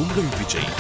உங்கள் விஜய்.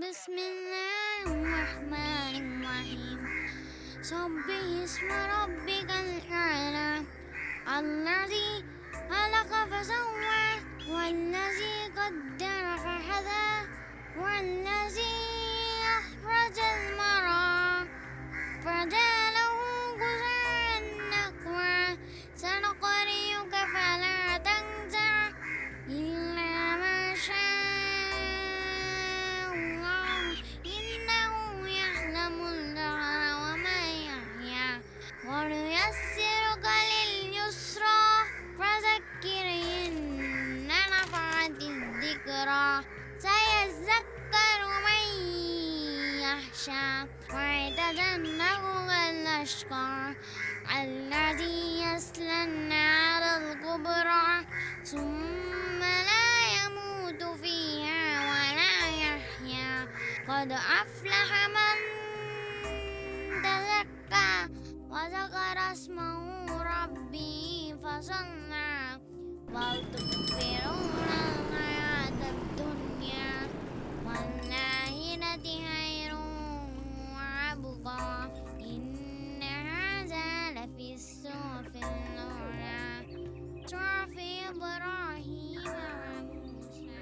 بسم الله الرحمن الرحيم سبح اسم ربك الأعلى الذي خلق فسوى والذي قدر فهدى والذي أخرج المرعى فجعله غثاء نحوا سنقرئك فلا تنسى إلا ما شاء الله إنه يعلم الجهر وما يحيى ونيسرك لليسرى فذكر إن نفعت الذكرى سيذكر من يخشى ويتجنبها الأشقى الذي يصلى النار الكبرى ثم لا يموت فيها ولا يحيا قد أفلح من تزكى وذكر اسمه ربه فصلى بل تؤثرون الحياة الدنيا والآخرة خير وأبقى إن هذا لفي الصحف الأولى صحف إبراهيم وموسى.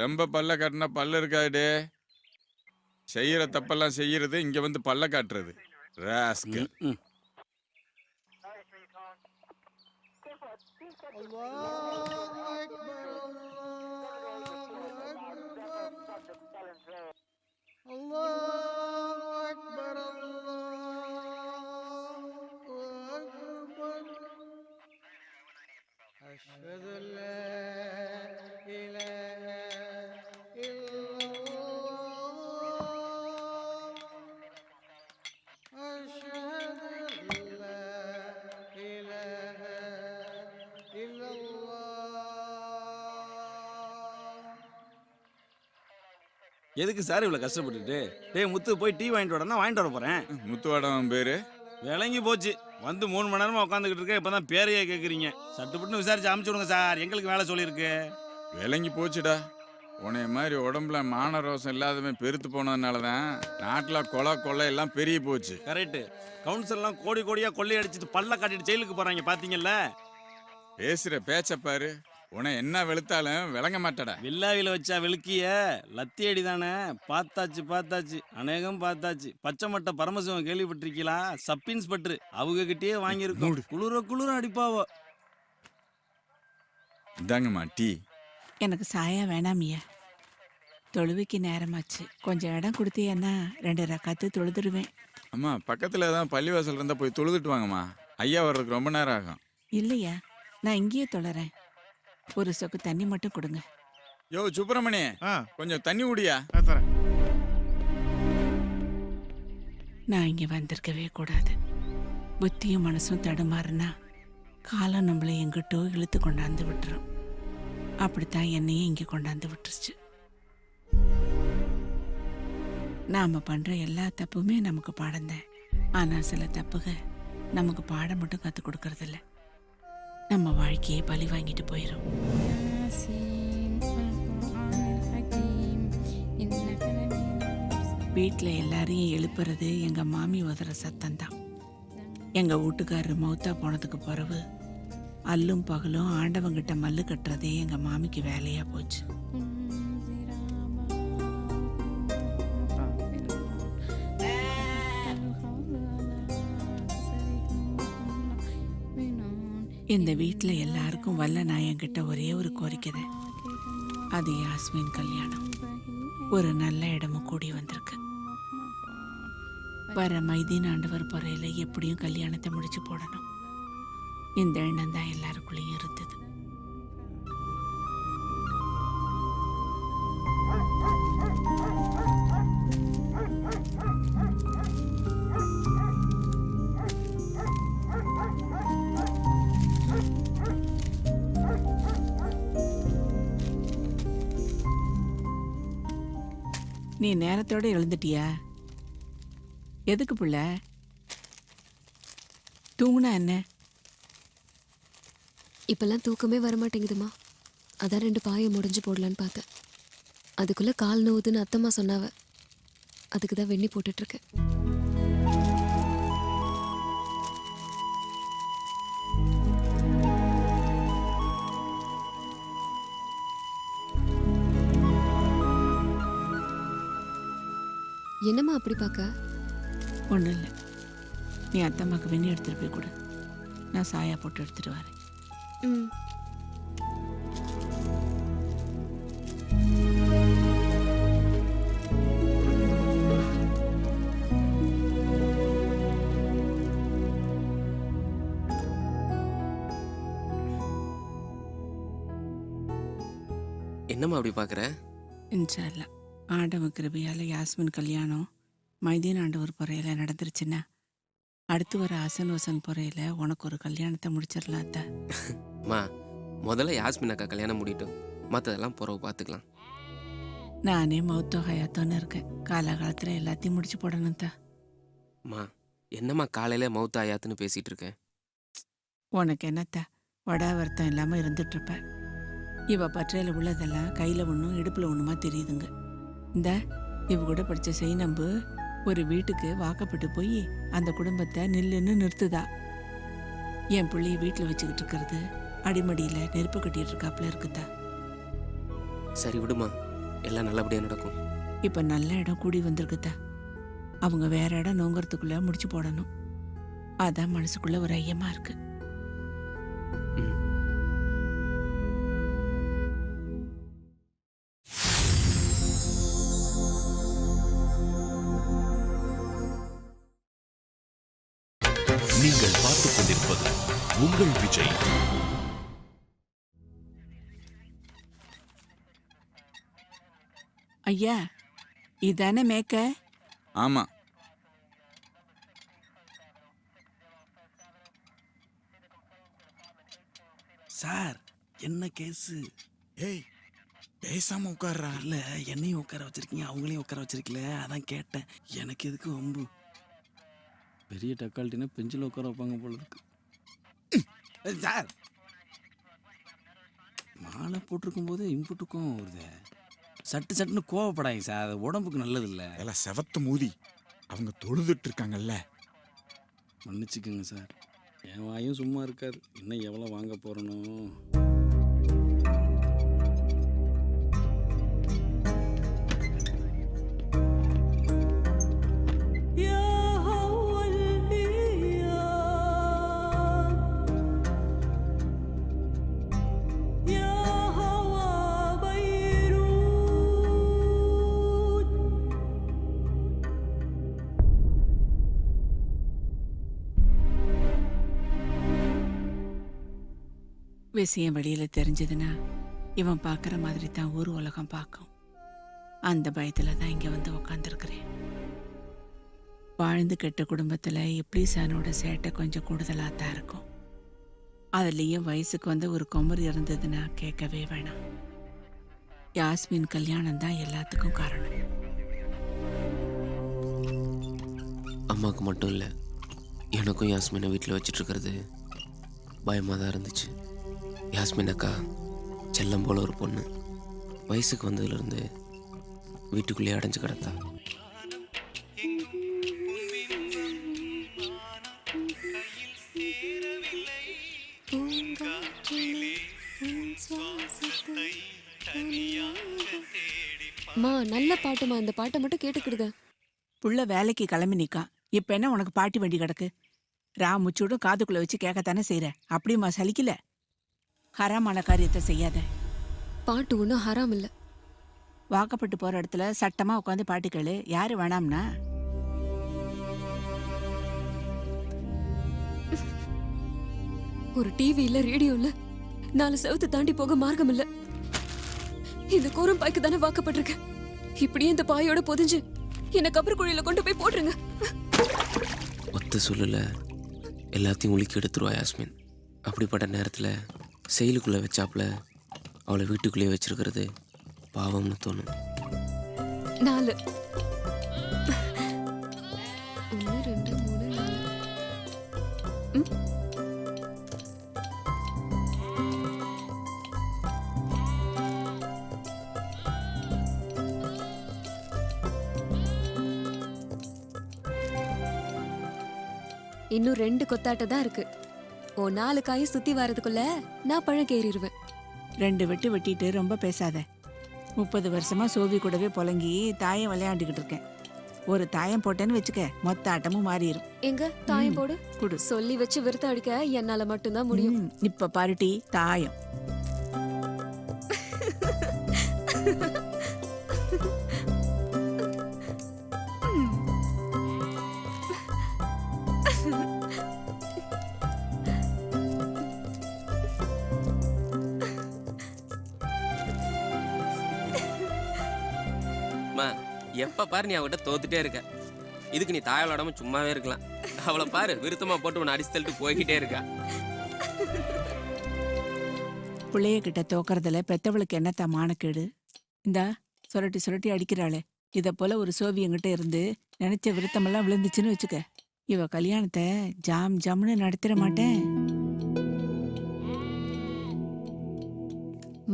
ரொம்ப பல்ல காட்டினா பல்ல இருக்காடு. செய்யற தப்பெல்லாம் செய்யறது, இங்க வந்து பல்ல காட்டுறது. ராஸ்கல். أشهد أن لا إله إلا الله أشهد أن لا إله إلا الله. எதுக்கு சார் இவ்வளோ கஷ்டப்பட்டுட்டு? டேய் முத்து, போய் டீ வாங்கிட்டு வரனா? வாங்கிட்டு வர போகிறேன். முத்துவாடம் பேரு விளங்கி போச்சு. வந்து 3 மணி நேரமாக உட்காந்துக்கிட்டு இருக்கேன். இப்போ தான் பேரையே கேட்குறீங்க. சட்டுப்பட்டுன்னு விசாரிச்சு அமுச்சு விடுங்க சார், எங்களுக்கு வேலை சொல்லியிருக்கு. விளங்கி போச்சுடா. உன்னைய மாதிரி உடம்புல மான ரோசம் இல்லாதவன் பெருத்து போனதுனால தான் நாட்டில் கொலை எல்லாம் பெரிய போச்சு. கரெக்டு. கவுன்சிலர்லாம் கோடி கோடியாக கொள்ளையடிச்சிட்டு பல்ல காட்டிட்டு ஜெயிலுக்கு போகிறாங்க, பார்த்தீங்கல்ல? பேசுகிற பேச்சப்பாரு. உன என்ன வெளுத்தாலும் விளங்க மாட்டடா. வில்லாவில வச்சா வெளுக்கிய லத்தி அடி தானே. பார்த்தாச்சு அநேகம் பார்த்தாச்சு. பச்சை மட்டை பரமசிவம் கேள்விப்பட்டிருக்கீங்களா? சப் இன்ஸ்பெக்டர் அவங்க கிட்டே வாங்கியிருக்கோம். குளிர அடிப்பாவோ. இந்தாங்கம்மா டீ. எனக்கு சாயா வேணாமியா. தொழுவைக்கு நேரமாச்சு. கொஞ்சம் இடம் கொடுத்தீங்கன்னா 2 ரக்காத்து தொழுதுடுவேன். அம்மா பக்கத்தில் தான் பள்ளிவாசல் இருந்தால் போய் தொழுதுட்டு வாங்கம்மா. ஐயா வர்றதுக்கு ரொம்ப நேரம் ஆகும். இல்லையா, நான் இங்கேயே தொழறேன். ஒரு சொக்கு தண்ணி மட்டும் கொடுங்க. யோ சுப்பிரமணி, கொஞ்சம் தண்ணி குடியா. நான் இங்கே வந்திருக்கவே கூடாது. புத்தியும் மனசும் தடுமாறுனா காலம் நம்மளை எங்கிட்டோ இழுத்து கொண்டாந்து விட்டுரும். அப்படித்தான் என்னையும் இங்கே கொண்டாந்து விட்டுருச்சு. நாம் பண்ணுற எல்லா தப்புமே நமக்கு பாடம்தான். ஆனால் சில தப்புக நமக்கு பாடம் மட்டும் கற்றுக் கொடுக்கறதில்ல, நம்ம வாழ்க்கையே பழி வாங்கிட்டு போயிடும். வீட்டில் எல்லாரையும் எழுப்புறது எங்கள் மாமி உதற சத்தம்தான். எங்கள் வீட்டுக்காரர் மௌத்தா போனதுக்கு பிறகு அல்லும் பகலும் ஆண்டவங்கிட்ட மல்லு கட்டுறதே எங்கள் மாமிக்கு வேலையாக போச்சு. இந்த வீட்டில் எல்லாருக்கும் வல்ல நான் என்கிட்ட ஒரே ஒரு கோரிக்கை தான். அது யாஸ்மின் கல்யாணம். ஒரு நல்ல இடமும் கூடி வந்திருக்கு. வர மைதீன் ஆண்டவர் பொறையில எப்படியும் கல்யாணத்தை முடிச்சு போடணும். இந்த எண்ணம் தான் எல்லாருக்குள்ளேயும் இருந்தது. நீ நேரத்தோட எழுந்துட்டியா? எதுக்கு புள்ள? தூங்குனா என்ன? இப்பெல்லாம் தூக்கமே வரமாட்டேங்குதுமா. அதான் 2 பாயை முடிஞ்சு போடலான்னு பார்த்தேன். அதுக்குள்ள கால் நோவுதுன்னு அத்தம்மா சொன்னாவ. அதுக்கு தான் வெண்ணி போட்டுட்டு இருக்கேன். என்னம்மா அப்படி பார்க்க? ஒன்றும் இல்லை. நீ அத்தம்மாக்கு வெண்ணி எடுத்துட்டு போய் கொடு. நான் சாயா போட்டு எடுத்துட்டு வரேன். ம். என்னம்மா அப்படி பார்க்குற? இன்ஷா அல்லாஹ் ஆண்டவன் கிருபையால் யாஸ்மின் கல்யாணம் மைதீன் ஆண்டவர் பொறையில நடந்துருச்சுன்னா அடுத்து வர ஹசன் வசன் பொறையில உனக்கு ஒரு கல்யாணத்தை முடிச்சிடலாம் அத்தா. மா முதல்ல யாஸ்மின் அக்கா கல்யாணம் முடிட்டும், மற்றதெல்லாம் பிறகு பார்த்துக்கலாம். நானே மௌத்தோ ஹயாத்தோன்னு இருக்கேன். காலகாலத்தில் எல்லாத்தையும் முடிச்சு போடணும் தா. மா என்னம்மா காலையில் மௌத்தா ஆயாத்துன்னு பேசிகிட்டு இருக்கேன்? உனக்கு என்னத்தா வடா வருத்தம் இல்லாமல் இருந்துட்டுருப்ப. இவ பற்றையில் உள்ளதெல்லாம் கையில் ஒன்றும் இடுப்பில் ஒன்றுமா தெரியுதுங்க. இந்த இவ கூட படித்த செய்நம்பு ஒரு வீட்டுக்கு வாக்கப்பட்டு போய் அந்த குடும்பத்தை நில்லுன்னு நிறுத்துதா. என் பிள்ளைய வீட்டில் வச்சுக்கிட்டு இருக்கிறது அடிமடியில் நெருப்பு கட்டிட்டு இருக்காப்புல இருக்குதா. சரி விடுமா, எல்லாம் நல்லபடியாக நடக்கும். இப்போ நல்ல இடம் கூடி வந்திருக்குதா. அவங்க வேற இடம் நோங்கிறதுக்குள்ள முடிச்சு போடணும். அதான் மனசுக்குள்ள ஒரு ஐயமா இருக்கு. நீங்கள் பார்த்துக் கொண்டிருப்பது உங்கள் விஜய். ஐயா, இதானே மேக்க? ஆமா. சார் என்ன கேஸு? ஏய் பேசாம உட்கார்றா. இல்ல என்னையும் உட்கார வச்சிருக்கீங்க, அவங்களையும் உட்கார வச்சிருக்கல, அதான் கேட்டேன். எனக்கு எதுக்கு வம்பு? பெரிய டக்கால்ட்டினா பெஞ்சில் உட்கார வைப்பாங்க போல இருக்கு. சார் மாலை போட்டிருக்கும் போது இம்புட்டுக்கும் வருது. சட்டு சட்டுன்னு கோவப்படாங்க சார், அது உடம்புக்கு நல்லது இல்லை. எல்லாம் செவத்து மூதி அவங்க தொழுதுட்டு இருக்காங்கல்ல. மன்னிச்சுக்குங்க சார், என் வாயும் சும்மா இருக்காது. இன்னும் எவ்வளோ வாங்க போறனோ. Yeah. விஷயம் வெளியில தெரிஞ்சதுன்னா இவன் பார்க்குற மாதிரி தான் ஊர் உலகம் பார்க்கும். அந்த பயத்துல தான் இங்க வந்து உக்காந்துருக்கிறேன். வாழ்ந்து கெட்ட குடும்பத்துல இப்ளீஸானோட சேட்டை கொஞ்சம் கூடுதலாக தான் இருக்கும். அதுலேயும் வயசுக்கு வந்து ஒரு குமரி இருந்ததுன்னா கேட்கவே வேணாம். யாஸ்மின் கல்யாணம் தான் எல்லாத்துக்கும் காரணம். அம்மாவுக்கு மட்டும் இல்லை, எனக்கும் யாஸ்மினை வீட்டில் வச்சுட்டு இருக்கிறது பயமாக தான் இருந்துச்சு. யாஸ்மின் அக்கா செல்லம் போல ஒரு பொண்ணு. வயசுக்கு வந்ததுலேருந்து வீட்டுக்குள்ளேயே அடைஞ்சு கிடந்தா. மா நல்ல பாட்டுமா, இந்த பாட்டை மட்டும் கேட்டுக்கிடுத. புள்ள வேலைக்கு கிளம்பி நிற்கான். இப்போ என்ன உனக்கு பாட்டி வண்டி கிடக்கு? முச்சூடும் காதுக்குள்ள வச்சு கேட்கத்தானே செய்யற. அப்படியுமா சலிக்கல? ஹராமான காரியத்தை செய்யாத. பாட்டு ஒன்றும் ஹராம் இல்லை. வாக்கப்பட்டு போற இடத்துல சட்டமா உட்காந்து பாட்டு கேளு. யாரு வேணாம்னா? ஒரு டிவி இல்ல, ரேடியோ இல்ல, 4 செவத்து தாண்டி போக மார்க்கம் இல்ல. இந்த கோரம் பாய்க்கு தானே வாக்கப்பட்டிருக்க. இப்படியே இந்த பாயோட பொதிஞ்சு என்ன கபர் குழியில கொண்டு போய் போட்டுருங்க. ஒத்த சொல்லல எல்லாத்தையும் உலுக்கி எடுத்துருவா யாஸ்மின். அப்படிப்பட்ட நேரத்தில் செயலுக்குள்ளே வச்சாப்புல அவளை வீட்டுக்குள்ளேயே வச்சிருக்கிறது பாவம்னு தோணும். 4 1 2 3 4. இன்னும் 2 கொத்தாட்ட தான் இருக்கு. 4 காயும் சுத்தி வரதுக்குள்ள நான் பழம் கேறிடுவேன். 2 வெட்டு வெட்டிட்டு ரொம்ப பேசாத. 30 வருஷமா சோவி கூடவே புலங்கி தாயம் விளையாண்டுக்கிட்டு இருக்கேன். ஒரு தாயம் போட்டேன்னு வச்சுக்க, மொத்த ஆட்டமும் மாறிடும். எங்க தாயம் போடு. குடு. சொல்லி வச்சு விருத்த அடிக்க என்னால மட்டும்தான் முடியும். இப்ப பாருட்டி தாயம். எப்ப பாரு நீ அவகிட்ட தோத்துட்டே இருக்க. இதுக்கு நீ தாயால் விடாம சும்மாவே இருக்கலாம். அவளை பாரு விருத்தமா போட்டு உன்னை அடிச்சு தள்ளிட்டு போய்கிட்டே இருக்கா. பிள்ளைய கிட்ட தோக்கறதுல பெத்தவளுக்கு என்னத்தா மானக்கேடு? இந்தா சுரட்டி சுரட்டி அடிக்கிறாளே, இத போல ஒரு சோவி என்கிட்ட இருந்து நினைச்ச விருத்தமெல்லாம் விழுந்துச்சுன்னு வச்சுக்க, இவ கல்யாணத்தை ஜாம் ஜாம்னு நடத்திட மாட்டேன்.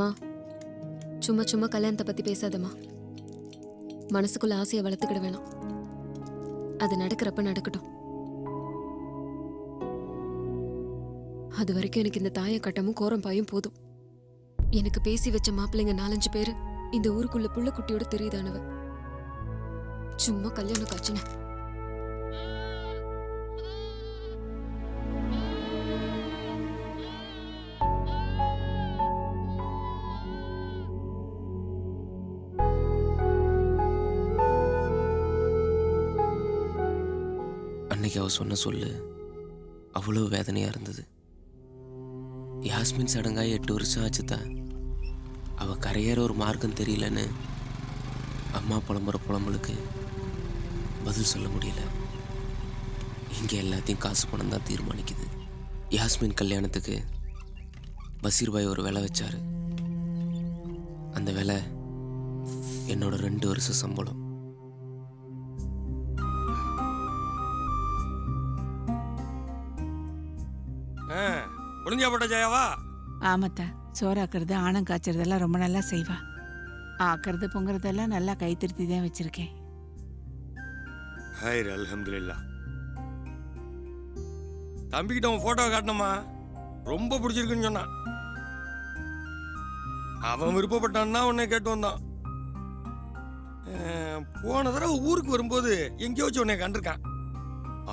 மா சும்மா சும்மா கல்யாணத்தை பத்தி பேசாதம்மா. மனசுக்குள்ள ஆசையை வளர்த்துக்கிட வேணாம். அது நடக்கிறப்ப நடக்கட்டும். அது வரைக்கும் எனக்கு இந்த தாய கட்டமும் கோரம் பாயும் போதும். எனக்கு பேசி வச்ச மாப்பிள்ளைங்க 4-5 பேரு இந்த ஊருக்குள்ள புள்ள குட்டியோட தெரியுதானவ. சும்மா கல்யாணம் காய்ச்சின. அன்னைக்கு அவ சொன்ன சொல்லு அவ்வளவு வேதனையா இருந்தது. யாஸ்மின் சடங்காய் 8 வருஷம் ஆச்சுதான். அவ கரையேற ஒரு மார்க்கம் தெரியலன்னு அம்மா புலம்புற புலம்பலுக்கு பதில் சொல்ல முடியல. இங்க எல்லாத்தையும் காசு பணம் தான் தீர்மானிக்குது. யாஸ்மின் கல்யாணத்துக்கு பசீர் பாய் ஒரு விலை வச்சாரு. அந்த விலை என்னோட 2 வருஷ சம்பளம். முடிஞ்சா போட்ட ஜெயாவா? ஆமாத்தா, சோறாக்குறது ஆணம் காய்ச்சறதெல்லாம் ரொம்ப நல்லா செய்வா. ஆக்குறது பொங்குறதெல்லாம் நல்லா கைத்திருத்தி தான் வச்சிருக்கேன். ஹைர் அல்ஹம்துலில்லாஹ். தம்பிக்கிட்ட உன் போட்டோ காட்டணுமா? ரொம்ப பிடிச்சிருக்குன்னு சொன்னான். அவன் விருப்பப்பட்டான்னா உன்னை கேட்டு வந்தான். போன தடவை ஊருக்கு வரும்போது எங்கேயோ வச்சு உன்னை கண்டிருக்கான்.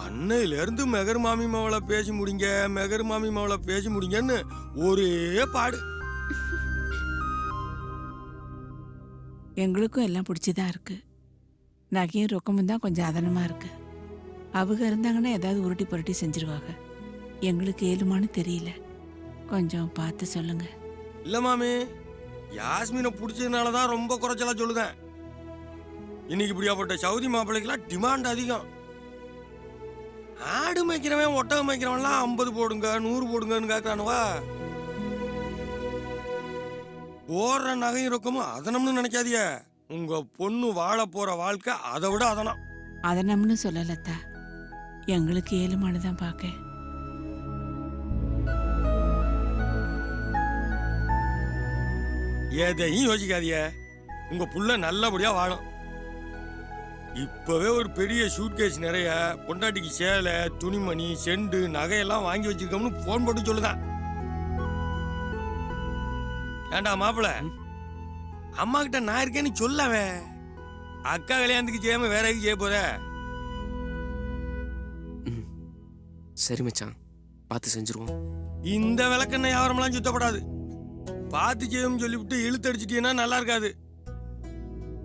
அன்னையில இருந்து மெகர் மாமி மாவளை பேசி முடிங்க, மெகர் மாமி மாவளை பேசி முடிங்கன்னு ஒரே பாடு. எங்களுக்கும் எல்லாம் பிடிச்சிதான் இருக்கு. நகையும் ரொக்கமும் தான் கொஞ்சம் அதனமா இருக்கு. அவங்க இருந்தாங்கன்னா ஏதாவது உருட்டி புரட்டி செஞ்சிருவாங்க. எங்களுக்கு ஏழுமான்னு தெரியல. கொஞ்சம் பார்த்து சொல்லுங்க. இல்ல மாமி, யாஸ்மினை பிடிச்சதுனால தான் ரொம்ப குறைச்சலா சொல்லுதேன். இன்னைக்கு இப்படியாப்பட்ட சவுதி மாப்பிள்ளைக்கெல்லாம் டிமாண்ட் அதிகம். ஆடு மேய்க்கிறவன் ஒட்டகம் மேய்க்கிறவன்லாம் 50 போடுங்க 100 போடுங்கன்னு கேட்கறானுவா. போடுற நகையும் ரொக்கமும் அதனம்னு நினைக்காதிய. உங்க பொண்ணு வாழ போற வாழ்க்கை அதை விட அதனம். அதை நம்மனு சொல்லலத்தா, எங்களுக்கு ஏழுமானதான் பார்க்க. எதையும் யோசிக்காதிய. உங்க புள்ள நல்லபடியா வாழும். இப்பவே ஒரு பெரிய சூட்கேஸ் நிறைய பொண்டாட்டிக்கு சேலை, துணிமணி, செண்டு, நகையெல்லாம் வாங்கி வச்சிருக்கோம்னு போன் போட்டு சொல்லுதான். ஏண்டா மாப்பிள, அம்மா கிட்ட நான் இருக்கேன்னு சொல்லாவே. அக்கா கல்யாணத்துக்கு செய்யாம வேற எதுக்கு செய்ய போற? சரி மச்சான், பார்த்து செஞ்சுருவோம். இந்த விளக்கெண்ணெய் வியாபாரம்லாம் சுத்தப்படாது. பார்த்து செய்யும் சொல்லிவிட்டு இழுத்தடிச்சிட்டீங்கன்னா நல்லா இருக்காது.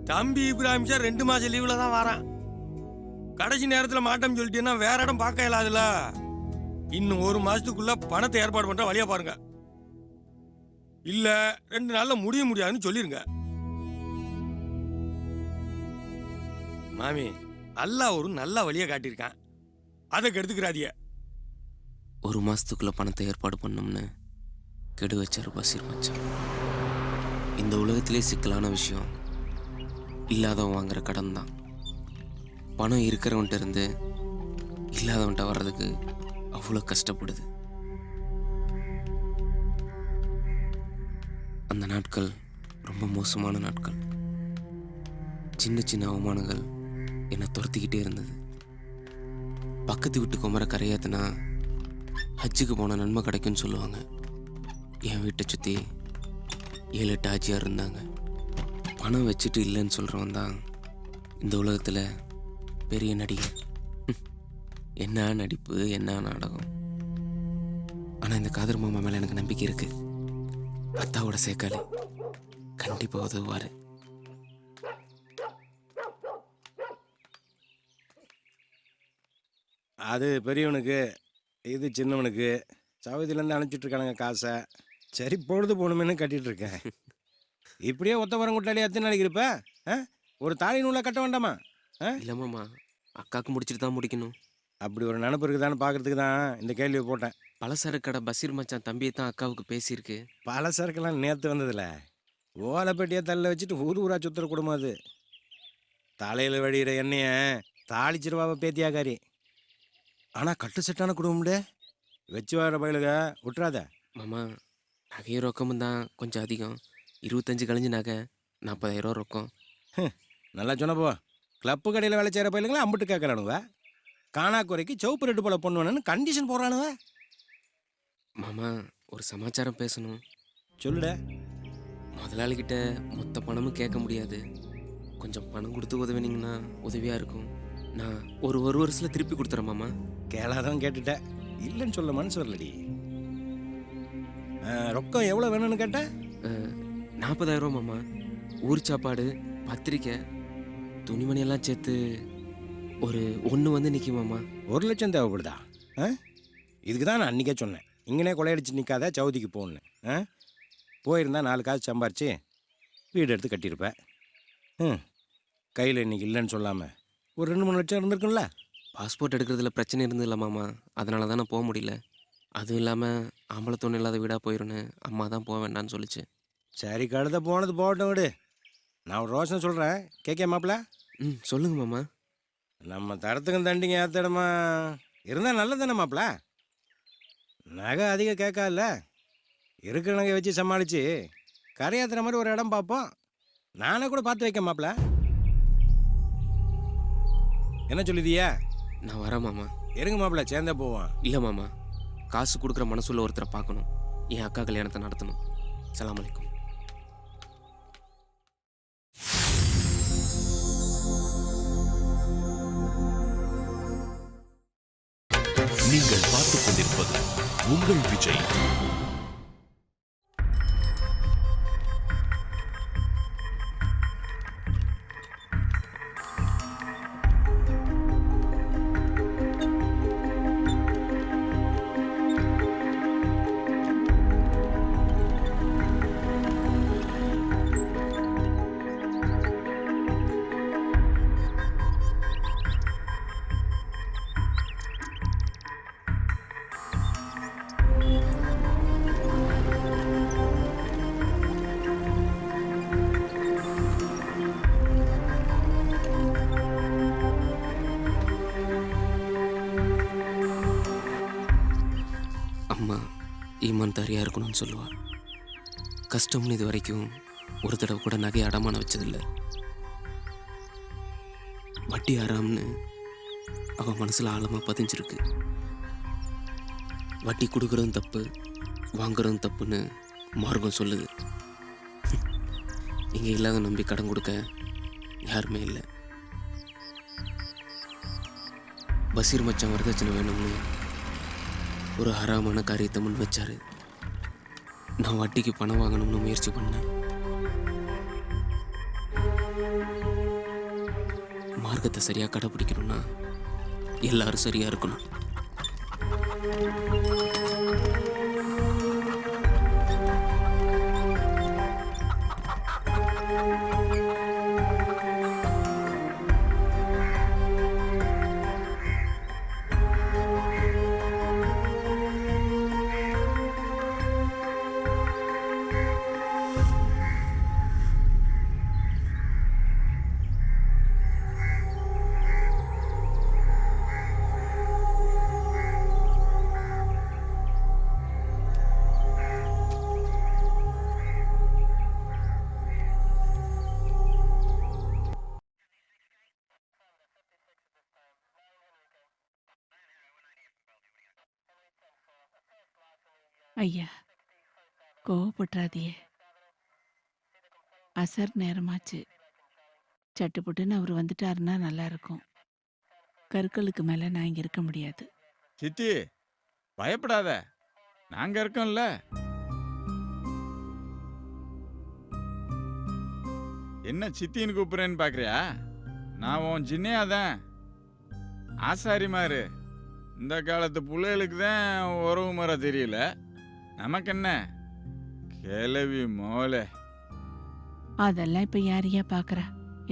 தம்பி இப்ராஹிம் சார் 2 மாசம் லீவ்ல தான் வரான். கடைசி நேரத்தில் மாட்டோம் சொல்லிட்டீங்கன்னா வேற இடம் பார்க்க இயலாதுல. இன்னும் 1 மாசத்துக்குள்ள பணத்தை ஏற்பாடு பண்ற வழியா பாருங்க. இல்ல 2 நாள்ல முடியாதுன்னு சொல்லிருங்க. மாமி, அல்லாஹ் ஒரு நல்ல வழியை காட்டியிருக்கான். அதை கெடுத்துக்கிறாதிய. 1 மாசத்துக்குள்ள பணத்தை ஏற்பாடு பண்ணோம்னு கெடு வச்சாரு பசீர் மச்சான். இந்த உலகத்திலே சிக்கலான விஷயம் இல்லாதவன் வாங்குற கடன் தான். பணம் இருக்கிறவன்ட்ட இருந்து இல்லாதவன்ட்ட வர்றதுக்கு அவ்வளோ கஷ்டப்படுது. அந்த நாட்கள் ரொம்ப மோசமான நாட்கள். சின்ன சின்ன அவமானங்கள் என்னை துரத்திக்கிட்டே இருந்தது. பக்கத்து வீட்டு குமர கரையாத்துனா ஹஜ்ஜுக்கு போன நன்மை கிடைக்கும்னு சொல்லுவாங்க. என் வீட்டை சுற்றி 7-8 ஆச்சியார் இருந்தாங்க. பணம் வச்சுட்டு இல்லைன்னு சொல்கிறவன் தான் இந்த உலகத்தில் பெரிய நடிகர். என்ன நடிப்பு, என்ன நாடகம். ஆனால் இந்த காதர் மாமா மேலே எனக்கு நம்பிக்கை இருக்கு. அத்தாவோட சேக்காலு கண்டிப்பாக உதவுவார். அது பெரியவனுக்கு, இது சின்னவனுக்கு. சவுதியிலேருந்து அனுப்பிச்சிட்டு இருக்கானுங்க காசை. சரி பொழுது போகணுமேனு கட்டிட்டு இருக்கேன். இப்படியே ஒத்த வரங்குட்டாலே எத்தனை நாளைக்கு இருப்ப? ஒரு தாலி நூலை கட்ட வேண்டாமா? இல்லை மாமா, அக்காவுக்கு முடிச்சுட்டு தான் முடிக்கணும். அப்படி ஒரு நினப்பு இருக்குதான்னு பார்க்கறதுக்கு தான் இந்த கேள்வியை போட்டேன். பலசரக்கு கடை பசீர் மச்சான் தம்பியை தான் அக்காவுக்கு பேசியிருக்கு. பல சரக்கெல்லாம் நேற்று வந்ததில்ல. ஓலைப்பட்டியை தள்ள வச்சுட்டு ஊரா சுத்துற குடும்பம் அது. தலையில் வடிகிற எண்ணெயை தாளிச்சிருவாவ பேத்தியாக்காரி. ஆனால் கட்டு செட்டான குடும்பம்டே. வச்சு வர பயிலுக விட்டுறாத. மாமா, நகையும் ரொக்கமும் தான் கொஞ்சம் அதிகம். 25 கழிஞ்சு நகை, 40,000 ரொக்கம். நல்லா சொன்னப்போ. கிளப்பு கடையில் வேலை செய்கிற பயிலுங்களா அம்பிட்டு கேட்கறானுவ. காணா குறைக்கு சவுப்பு ரெட்டு போல பொண்ணு வேணும்னு கண்டிஷன் போடுறானுவ. மாமா, ஒரு சமாச்சாரம் பேசணும். சொல்லுட. முதலாளிகிட்ட மொத்த பணமும் கேட்க முடியாது. கொஞ்சம் பணம் கொடுத்து உதவினீங்கன்னா உதவியாக இருக்கும். நான் ஒரு வருஷத்தில் திருப்பி கொடுத்துறேன் மாமா. கேளாதான் கேட்டுட்டேன். இல்லைன்னு சொல்ல மனசு வரலடி. ரொக்கம் எவ்வளோ வேணும்னு கேட்டேன். 40,000 மாமா. ஊர் சாப்பாடு, பத்திரிக்கை, துணிமணியெல்லாம் சேர்த்து ஒரு 1 வந்து நிற்கும் மாமா. 1 லட்சம் தேவைப்படுதா? இதுக்கு தான் நான் அன்றைக்கே சொன்னேன், இங்கனே கொள்ளையடிச்சு நிற்காத, சவுதிக்கு போகணுன்னு. போயிருந்தா 4 காசு சம்பாரிச்சு வீடு எடுத்து கட்டியிருப்பேன். கையில் இன்னைக்கு இல்லைன்னு சொல்லாமல் ஒரு 2-3 லட்சம் இருந்திருக்கும்ல. பாஸ்போர்ட் எடுக்கிறதுல பிரச்சனை இருந்ததில்ல மாமா, அதனால தான் நான் போக முடியல. அதுவும் இல்லாமல் ஆம்பளை துணை இல்லாத வீடாக போயிடும்னு அம்மா தான் போக வேண்டான்னு சொல்லிச்சு. சரி, கழுத போனது போகட்டும் விடு. நான் ஒரு ரோஷன் சொல்கிறேன், கேட்க மாப்பிள்ள? சொல்லுங்க மாமா. நம்ம தரத்துக்கும் தண்டிங்க ஏற்றிடமா இருந்தால் நல்லதானே மாப்பிள்ள? நகை அதிகம் கேட்காதுல்ல. இருக்கிற நகை வச்சு சமாளித்து கரையாத்துற மாதிரி ஒரு இடம் பார்ப்போம். நானே கூட பார்த்து வைக்க மாப்பிள்ள. என்ன சொல்லுதியா? நான் வரேன் மாமா. இருங்க மாப்பிள்ள, சேர்ந்தே போவான். இல்லை மாமா, காசு கொடுக்குற மனசுள்ள ஒருத்தரை பார்க்கணும். என் அக்கா கல்யாணத்தை நடத்தணும். அஸ்ஸலாமு அலைக்கும். நீங்கள் பார்த்துக் கொண்டிருப்பது உங்கள் விஜய். ஈமான்தாரியாக இருக்கணும்னு சொல்லுவாள். கஷ்டம்னு இது வரைக்கும் ஒரு தடவை கூட நகை அடமானம் வச்சதில்லை. வட்டி ஆறாம்னு அவன் மனசில் ஆழமாக பதிஞ்சிருக்கு. வட்டி கொடுக்குறதும் தப்பு, வாங்குறதும் தப்புன்னு மார்க்கம் சொல்லுது. இங்கே இல்லாத நம்பி கடன் கொடுக்க யாருமே இல்லை. பஷீர் மச்சான் வரதட்சணை வேணும்னு ஒரு ஹராமான காரியத்தை முன் வச்சாரு. நான் வட்டிக்கு பணம் வாங்கணும்னு முயற்சி பண்ணேன். மார்க்கத்தை சரியாக கடைப்பிடிக்கணும்னா எல்லாரும் சரியாக இருக்கணும். ஐயா, கோவப்பட்டுறாதியே. அசர் நேரமாச்சு. சட்டுப்புட்டுன்னு அவர் வந்துட்டாருன்னா நல்லா இருக்கும். கற்களுக்கு மேலே நான் இங்கே இருக்க முடியாது. சித்தி பயப்படாத, நாங்க இருக்கோம்ல. என்ன சித்தின்னு கூப்பிடுறேன்னு பாக்குறியா? நான் உன் ஜின்னையாதான். ஆசாரி மாறு. இந்த காலத்து பிள்ளைகளுக்கு தான் உறவு முறை தெரியல. நமக்கு என்ன கிளவி மோலே. அதெல்லாம் இப்போ யாரையா பார்க்குறா?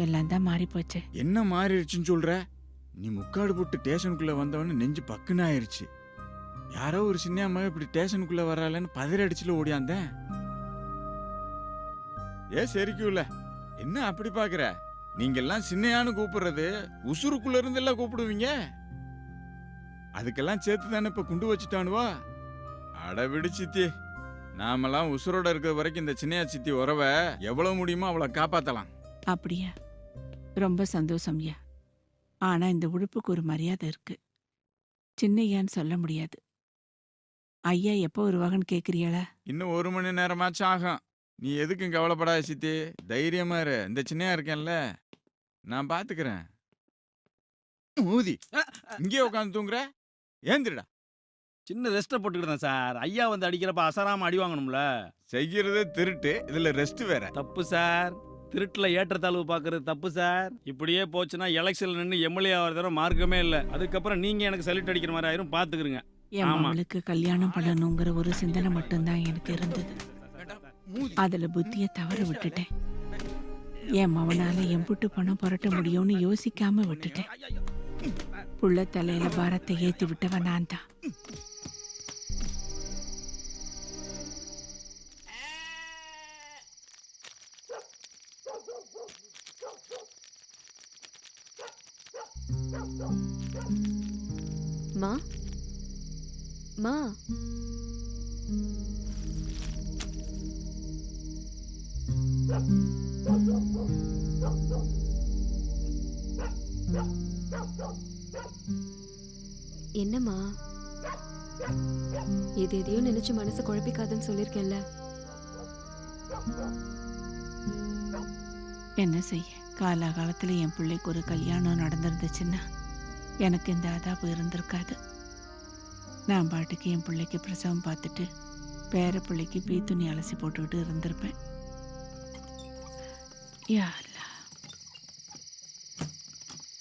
எல்லாம் தான் மாறி போச்சு. என்ன மாறிடுச்சுன்னு சொல்ற? நீ முக்காடு போட்டு ஸ்டேஷனுக்குள்ள வந்தவொன்னு நெஞ்சு பக்குன்னு ஆயிருச்சு. யாரோ ஒரு சின்ன அம்மா இப்படி ஸ்டேஷனுக்குள்ள வராளன்னு பதறி அடிச்சுல ஓடியாந்தேன். சரிக்குள்ள என்ன அப்படி பாக்குற? நீங்க எல்லாம் சின்னையான்னு கூப்பிடுறது உசுருக்குள்ள இருந்து எல்லாம் கூப்பிடுவீங்க. அதுக்கெல்லாம் சேர்த்து தானே இப்ப குண்டு வச்சுட்டானுவா. அடவிடு சித்தி, நாமெல்லாம் உசுரோட இருக்கிற வரைக்கும் இந்த சின்னையா சித்தி உறவை எவ்வளவு முடியுமோ அவளை காப்பாத்தலாம். அப்படியா? ரொம்ப சந்தோஷம் ஐயா. ஆனா இந்த உடுப்புக்கு ஒரு மரியாதை இருக்கு. சின்னையான்னு சொல்ல முடியாது. ஐயா எப்போ வருவாங்கன்னு கேட்குறியாளா? இன்னும் 1 மணி நேரமாச்சும் ஆகும். நீ எதுக்கும் கவலைப்படாத சித்தி, தைரியமா இரு. இந்த சின்னையா இருக்கேன்ல, நான் பாத்துக்கிறேன். ஊதி இங்கே உட்காந்து தூங்குற, ஏந்திரடா. சின்ன ரெஸ்ட்டை போட்டுக்கிட்டேன் சார். ஐயா வந்து அடிக்கிறப்ப அசராம அடி வாங்கணும்ல. செய்யறதே திருட்டு, இதுல ரெஸ்ட் வேற. தப்பு சார். திருட்டுல ஏற்றத்தாழ்வு பார்க்கறது தப்பு சார். இப்படியே போச்சுன்னா எலெக்ஷன்ல நின்று எம்எல்ஏ ஆகிறத மார்க்கமே இல்லை. அதுக்கப்புறம் நீங்க எனக்கு சல்யூட் அடிக்கிற மாதிரி ஆயிரும், பாத்துக்கிறீங்க. என் மகளுக்கு கல்யாணம் பண்ணணுங்கிற ஒரு சிந்தனை மட்டும்தான் எனக்கு இருந்தது. அதுல புத்திய தவற விட்டுட்டேன். என் மவனால எம்புட்டு பணம் புரட்ட முடியும்னு யோசிக்காம விட்டுட்டேன். புள்ள தலையில பாரத்தை ஏத்தி விட்டவன் நான் தான். மா மா என்னம்மா? எதையோ நினைச்சு மனசை குழப்பிக்காதுன்னு சொல்லியிருக்கேன்ல. என்ன செய்ய, காலாகாலத்துல என் பிள்ளைக்கு ஒரு கல்யாணம் நடந்திருந்துச்சுன்னா எனக்கு இந்த அதாப்பு இருந்திருக்காது. நான் பாட்டுக்கு என் பிள்ளைக்கு பிரசவம் பார்த்துட்டு பேர பிள்ளைக்கு பீத்துணி அலசி போட்டுக்கிட்டு இருந்திருப்பேன். யா அல்லாஹ்.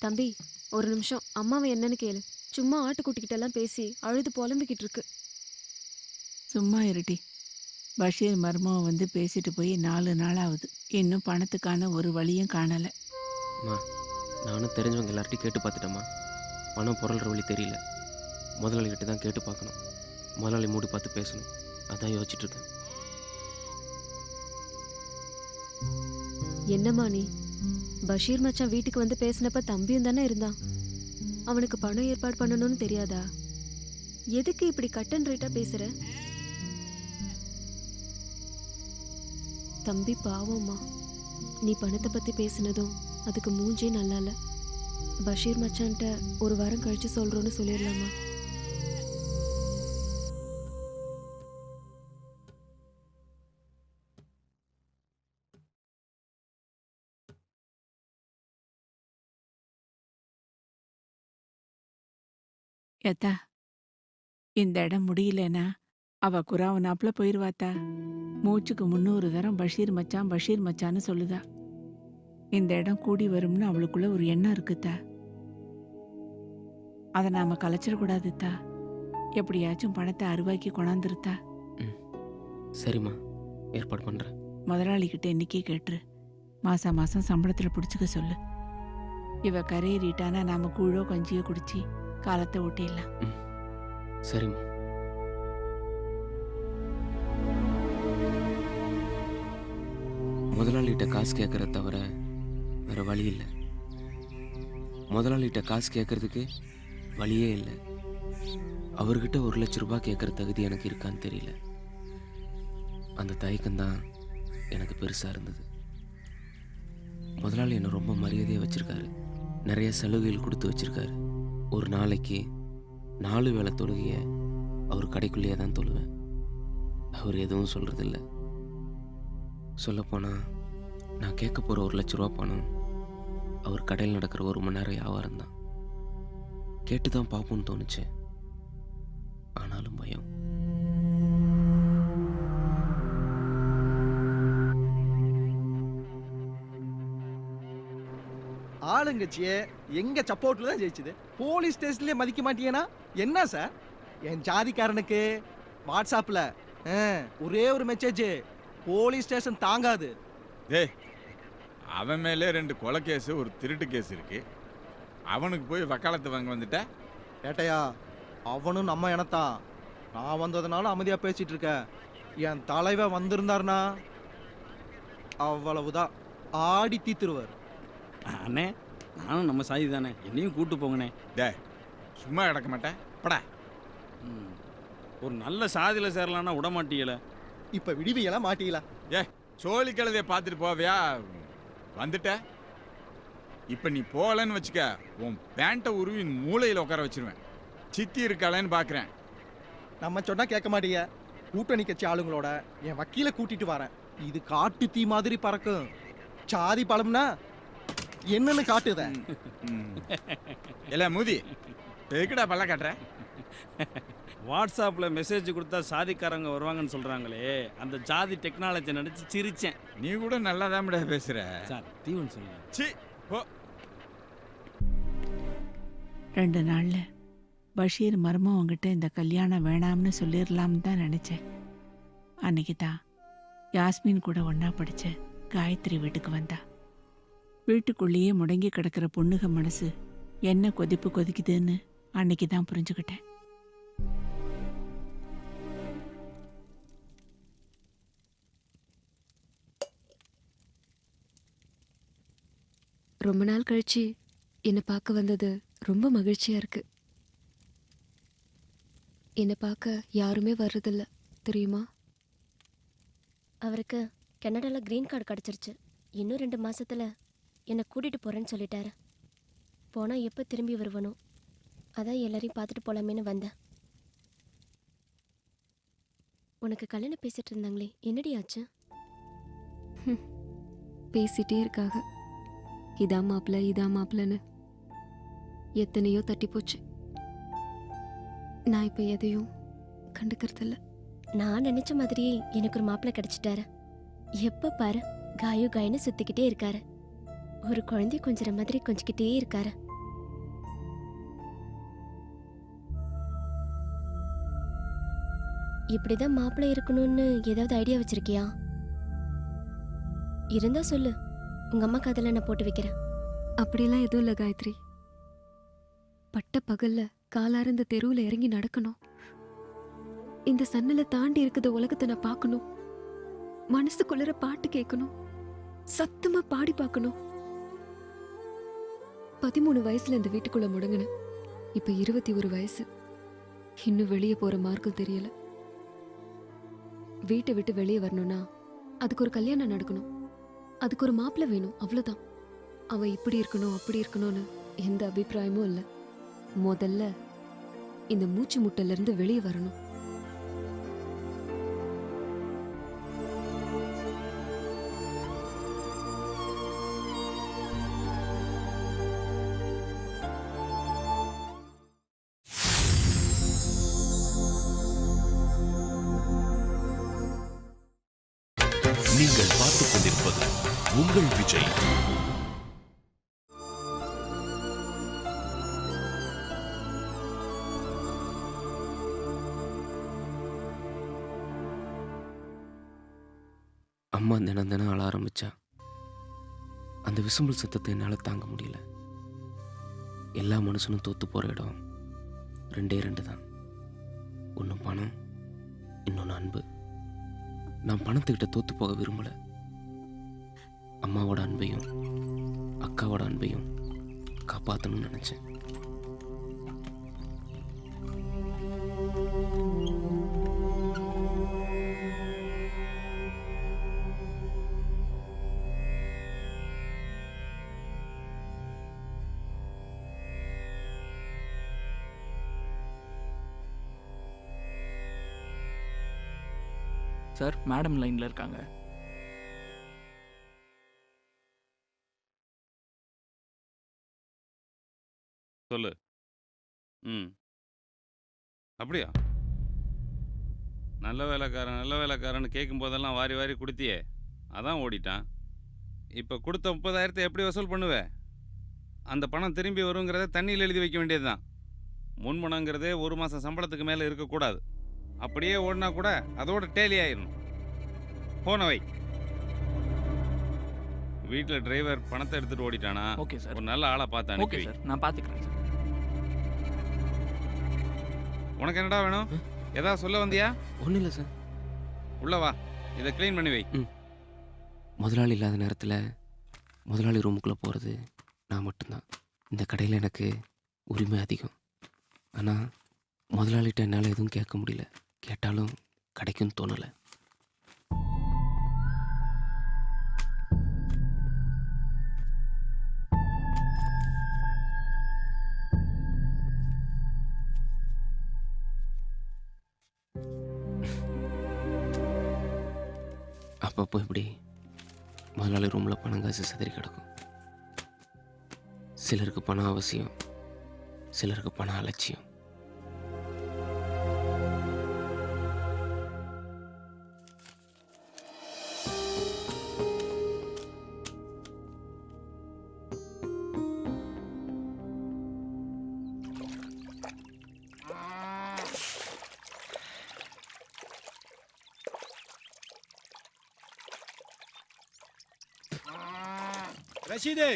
தம்பி, ஒரு நிமிஷம் அம்மாவை என்னன்னு கேளு. சும்மா ஆட்டுக்குட்டிக்கிட்டெல்லாம் பேசி அழுது புலம்பிக்கிட்டு இருக்கு. சும்மா இருட்டி. பஷீர் மர்மம் வந்து பேசிட்டு போய் 4 நாள் ஆகுது. இன்னும் பணத்துக்கான ஒரு வழியும் காணலை. நானும் தெரிஞ்சவங்க எல்லார்ட்டையும் கேட்டு பார்த்துட்டேம்மா. பணம் புரள்ற வழி தெரியல. முதலாளிகிட்ட தான் கேட்டு பார்க்கணும். முதலாளி மூடி பார்த்து பேசணும். அதான் யோசிச்சுட்டு இருக்கேன். என்னம்மா நீ? பஷீர் மச்சான் வீட்டுக்கு வந்து பேசினப்ப தம்பியும் தானே இருந்தான். அவனுக்கு பணம் ஏற்பாடு பண்ணணும்னு தெரியாதா? எதுக்கு இப்படி கட் அண்ட் ரைட்டா பேசுற? தம்பி பாவம்மா, நீ பணத்தை பத்தி பேசினதும் அதுக்கு மூஞ்சே நல்லா இல்ல. பஷீர் மச்சான்ட்ட ஒரு வாரம் கழிச்சு சொல்றோன்னு சொல்லிடலாமா? ஏத்தா, இந்த இடம் முடியலனா அவ குறாவனாப்புல போயிருவாத்தா. மூச்சுக்கு 300 தரம் பஷீர் மச்சான் பஷீர் மச்சான்னு சொல்லுதா. இந்த இடம் கூடி வரும்னு அவளுக்குள்ள ஒரு எண்ணம் இருக்குத்தா. அதை நாம கலைச்சிடக்கூடாதுத்தா. எப்படியாச்சும் பணத்தை அருவாக்கி கொண்டாந்துருத்தா. சரிம்மா, ஏற்பாடு பண்ணுறேன். முதலாளிகிட்ட இன்னைக்கே கேட்டுரு. மாசம் மாசம் சம்பளத்துல பிடிச்சிக்க சொல்லு. இவ கரையேறிட்டானா நாம கூழோ கஞ்சியோ குடிச்சு காலத்தை ஓட்டிடலாம். சரிம்மா. முதலாளிகிட்ட காசு கேட்கறத தவிர வேற வழி இல்லை. முதலாளிகிட்ட காசு கேட்கறதுக்கு வழியே இல்லை. அவர்கிட்ட 1 லட்ச ரூபாய் கேட்குற தகுதி எனக்கு இருக்கான்னு தெரியல. அந்த தயக்கம்தான் எனக்கு பெருசாக இருந்தது. முதலாளி என்னை ரொம்ப மரியாதையாக வச்சுருக்காரு. நிறைய சலுகைகள் கொடுத்து வச்சுருக்காரு. ஒரு நாளைக்கு 4 வேளை தொழுகையை அவர் கடைக்குள்ளேயே தான் தொழுவேன். அவர் எதுவும் சொல்கிறதில்ல. சொல்லப்போனால் நான் கேட்க போகிற 1 லட்ச ரூபா பணம் அவர் கடையில் நடக்கிற 1 மணி நேரம் வியாபாரம் தான். கேட்டு தான் பார்ப்போன்னு தோணுச்சு. ஆனாலும் பயம். ஆளுங்கட்சியே எங்க சப்போர்ட்ல தான் ஜெயிச்சுது. போலீஸ் ஸ்டேஷன்லயே மதிக்க மாட்டீங்கன்னா என்ன சார்? என் ஜாதிக்காரனுக்கு வாட்ஸ்அப்ல ஒரே ஒரு மெசேஜ், போலீஸ் ஸ்டேஷன் தாங்காது. டேய், அவன் மேலே 2 கொலை கேஸு, ஒரு திருட்டு கேஸ் இருக்கு. அவனுக்கு போய் வக்காலத்து வாங்க வந்துட்ட. ஏட்டையா, அவனும் நம்ம இனத்தான். நான் வந்ததுனால அமைதியா பேசிட்டு இருக்கேன். என் தலைவன் வந்திருந்தாருனா அவ்வளவுதான், ஆடி தீத்துருவார். அண்ணே, நானும் நம்ம சாதி தானே, என்னையும் கூட்டு போங்கண்ணே. டேய், சும்மா கிடக்க மாட்டேன் படா. ஒரு நல்ல சாதியில் சேரலான்னா விட மாட்டீங்கள. இப்ப விடுவியலா மாட்டீங்களா? சோழி கழுதையை பார்த்துட்டு போவியா? வந்துட்ட. இப்போ நீ போகலன்னு வச்சுக்க, உன் பேண்ட்டை உருவி மூளையில் உட்கார வச்சிருவேன். சித்தி இருக்காளேன்னு பார்க்குறேன். நம்ம சொன்னா கேட்க மாட்டீங்க. கூட்டணி கட்சி ஆளுங்களோட என் வக்கீல கூட்டிட்டு வரேன். இது காட்டு தீ மாதிரி பறக்கும். சாதி பழம்னா என்னன்னு காட்டுத. இல்லை மூதி, எதுக்குடா பல்ல காட்டுற? வாட்ஸ்அப்பில் மெசேஜ் கொடுத்தா சாதிக்காரங்க வருவாங்கன்னு சொல்கிறாங்களே, அந்த ஜாதி டெக்னாலஜி நினச்சி சிரிச்சேன். நீ கூட நல்லா தான் பேசுகிற சார். தீவன் சொல்லுங்க. சி போ. 2 நாள்ல பஷீர் மருமவங்கிட்ட இந்த கல்யாணம் வேணாம்னு சொல்லிடலாம்னு தான் நினைச்சேன். அன்னைக்கு தான் யாஸ்மின் கூட ஒன்னா படிச்ச காயத்ரி வீட்டுக்கு வந்தா. வீட்டுக்குள்ளேயே முடங்கி கிடக்கிற பொண்ணுக மனசு என்ன கொதிப்பு கொதிக்குதுன்னு அன்னைக்கு தான் புரிஞ்சுக்கிட்டேன். ரொம்ப நாள் கழிச்சு என்னை பார்க்க வந்தது ரொம்ப மகிழ்ச்சியா இருக்கு. என்னை பார்க்க யாருமே வர்றதில்ல தெரியுமா? அவருக்கு கனடால கிரீன் கார்டு கிடச்சிருச்சு. இன்னும் 2 மாசத்துல என்னை கூட்டிட்டு போறேன்னு சொல்லிட்டாரு. போனா எப்போ திரும்பி வருவனோ, அதான் எல்லாரையும் பார்த்துட்டு போலாமேன்னு வந்தேன். உனக்கு கல்யாணம் பேசிட்டு இருந்தாங்களே, என்னடி ஆச்சு? பேசிட்டே இருக்காக, இதா மாப்பிள்ள இதா மாப்பிள்ளன்னு. எத்தனையோ தட்டி போச்சு. நான் இப்ப எதையும் கண்டுக்கிறதில்ல. நான் நினைச்ச மாதிரியே எனக்கு ஒரு மாப்பிள்ளை கிடைச்சிட்டாரு. எப்ப பாரு காயோ காயின்னு சுத்திக்கிட்டே இருக்காரு. ஒரு குழந்தை கொஞ்சிற மாதிரி கொஞ்சிக்கிட்டே இருக்காரு. இப்படிதான் மாப்பிள்ளை இருக்கணும்னு ஏதாவது ஐடியா வச்சிருக்கியா? இருந்தா சொல்லு, உங்க அம்மா காதல நான் போட்டு வைக்கிறேன். அப்படிலாம் எதுவும் இல்லை காயத்ரி. பட்ட பகல்ல காலார இந்த தெருவில் இறங்கி நடக்கணும். இந்த சன்னலை தாண்டி இருக்கிற உலகத்தை நான் பார்க்கணும். மனசுக்குள்ளற பாட்டு கேட்கணும். சத்தமா பாடி பார்க்கணும். 13 வயசுல இந்த வீட்டுக்குள்ள முடங்கின. இப்ப 21 வயசு. இன்னும் வெளியே போற மார்க்கம் தெரியல. வீட்டை விட்டு வெளியே வரணும்னா அதுக்கு ஒரு கல்யாணம் நடக்கணும், அதுக்கு ஒரு மாப்பிள்ளை வேணும், அவ்வளவுதான். அவ இப்படி இருக்கணும் அப்படி இருக்கணும்னு எந்த அபிப்பிராயமும் இல்லை. முதல்ல இந்த மூச்சு முட்டல இருந்து வெளியே வரணும். நீங்கள் பார்த்துக் கொண்டிருப்பது உங்கள் விஜய். அம்மா தினம் தினம் அழ ஆரம்பிச்சா. அந்த விசும்பல் சத்தத்தை என்னால் தாங்க முடியல. எல்லா மனுஷனும் தோத்து போகிற இடம் ரெண்டே ரெண்டு தான். ஒன்று பணம், இன்னொன்று அன்பு. நான் பணத்துக்கிட்ட தோத்து போக விரும்பலை. அம்மாவோட அன்பையும் அக்காவோட அன்பையும் காப்பாற்றணும்னு நினச்சேன். சார், மேடம் லைனில் இருக்காங்க. சொல்லு. ம், அப்படியா? நல்ல வேலைக்காரன்னு கேட்கும் போதெல்லாம் வாரி வாரி கொடுத்தியே, அதான் ஓடிட்டான். இப்போ கொடுத்த 30,000 எப்படி வசூல் பண்ணுவே? அந்த பணம் திரும்பி வருங்கிறத தண்ணியில் எழுதி வைக்க வேண்டியது தான். முன்பணங்கிறதே 1 மாதம் சம்பளத்துக்கு மேலே இருக்கக்கூடாது. அப்படியே ஓடினா கூட அதோட டேலி ஆயிடணும். போன வை. வீட்டில் டிரைவர் பணத்தை எடுத்துட்டு ஓடிட்டானா? Okay sir. ஒரு நல்ல ஆளை பார்த்து அனுப்பி ஓகே வை. சார், நான் பார்த்துக்கிறேன் சார். உனக்கு என்னடா வேணும்? ஏதாவது சொல்ல வந்தியா? ஒன்றும் இல்லை சார். உள்ள வா, இதை க்ளீன் பண்ணி வை. முதலாளி இல்லாத நேரத்தில் முதலாளி ரூமுக்குள்ளே போகிறது நான் மட்டும்தான். இந்த கடையில் எனக்கு உரிமை அதிகம். ஆனால் முதலாளிகிட்ட என்னால் எதுவும் கேட்க முடியல. கேட்டாலும் கிடைக்கும்னு தோணலை. அப்பப்போ இப்படி முதலாளி ரூமில் பணம் காசு சிதறி கிடக்கும். சிலருக்கு பணம் அவசியம், சிலருக்கு பணம் அலட்சியம். ரஷீது,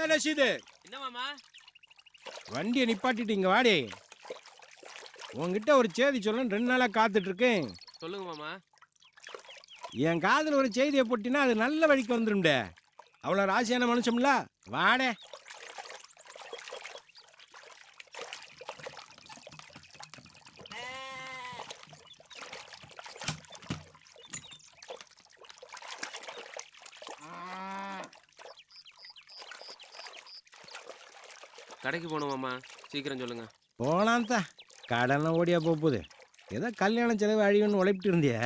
ரஷீது, என்ன மாமா? வண்டியை நிப்பாட்டிட்டு இங்க வாடி. உங்ககிட்ட ஒரு செய்தி சொல்ல 2 நாளா காத்துட்டு இருக்கேன். சொல்லுங்க மாமா. என் காதில் ஒரு செய்தியை போட்டினா அது நல்ல வழிக்கு வந்துடும்டே. அவ்வளோ ராசியான மனுஷம்ல, வாடே. கடைக்கு போகணும் மாமா, சீக்கிரம் சொல்லுங்க. போலாம் தான், கடனை ஓடியா போகுது. ஏதோ கல்யாண செலவு அழிவுன்னு உழைப்பிட்டு இருந்தியே,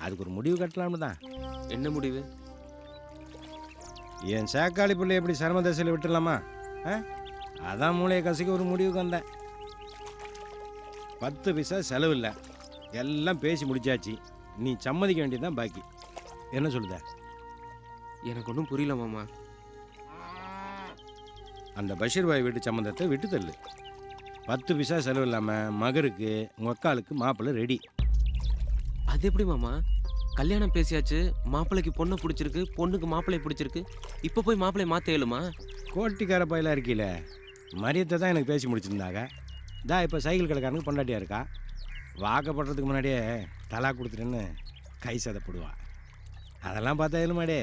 அதுக்கு ஒரு முடிவு கட்டலாம்னு தான். என்ன முடிவு? என் சேக்காளி பிள்ளை எப்படி சர்ம தசையில் விட்டுடலாமா? அதான் மூளையை கசிக்க ஒரு முடிவுக்கு வந்தேன். 10 பைசா செலவு இல்லை, எல்லாம் பேசி முடிச்சாச்சு. நீ சம்மதிக்க வேண்டியதுதான் பாக்கி. என்ன சொல்லுத? எனக்கு ஒன்றும் புரியல மாமா. அந்த பஷீர் பாய் வீட்டு சம்மந்தத்தை விட்டு தள்ளு. 10 பைசா செலவு இல்லாமல் மகருக்கு மொக்காலுக்கு மாப்பிள்ளை ரெடி. அது எப்படி மாமா? கல்யாணம் பேசியாச்சு, மாப்பிள்ளைக்கு பொண்ணை பிடிச்சிருக்கு, பொண்ணுக்கு மாப்பிள்ளை பிடிச்சிருக்கு. இப்போ போய் மாப்பிள்ளை மாற்ற இயலுமா? கோட்டிக்கார பயிலாக இருக்கீல, மரியத்தை தான் எனக்கு பேசி முடிச்சிருந்தாங்க. இப்போ சைக்கிள் கடைக்காரனுக்கு பொண்டாட்டியாக இருக்கா. வாக்கப்படுறதுக்கு முன்னாடியே தலா கொடுத்துட்டேன்னு கை சதப்படுவா. அதெல்லாம் பார்த்தா இயலுமாடே.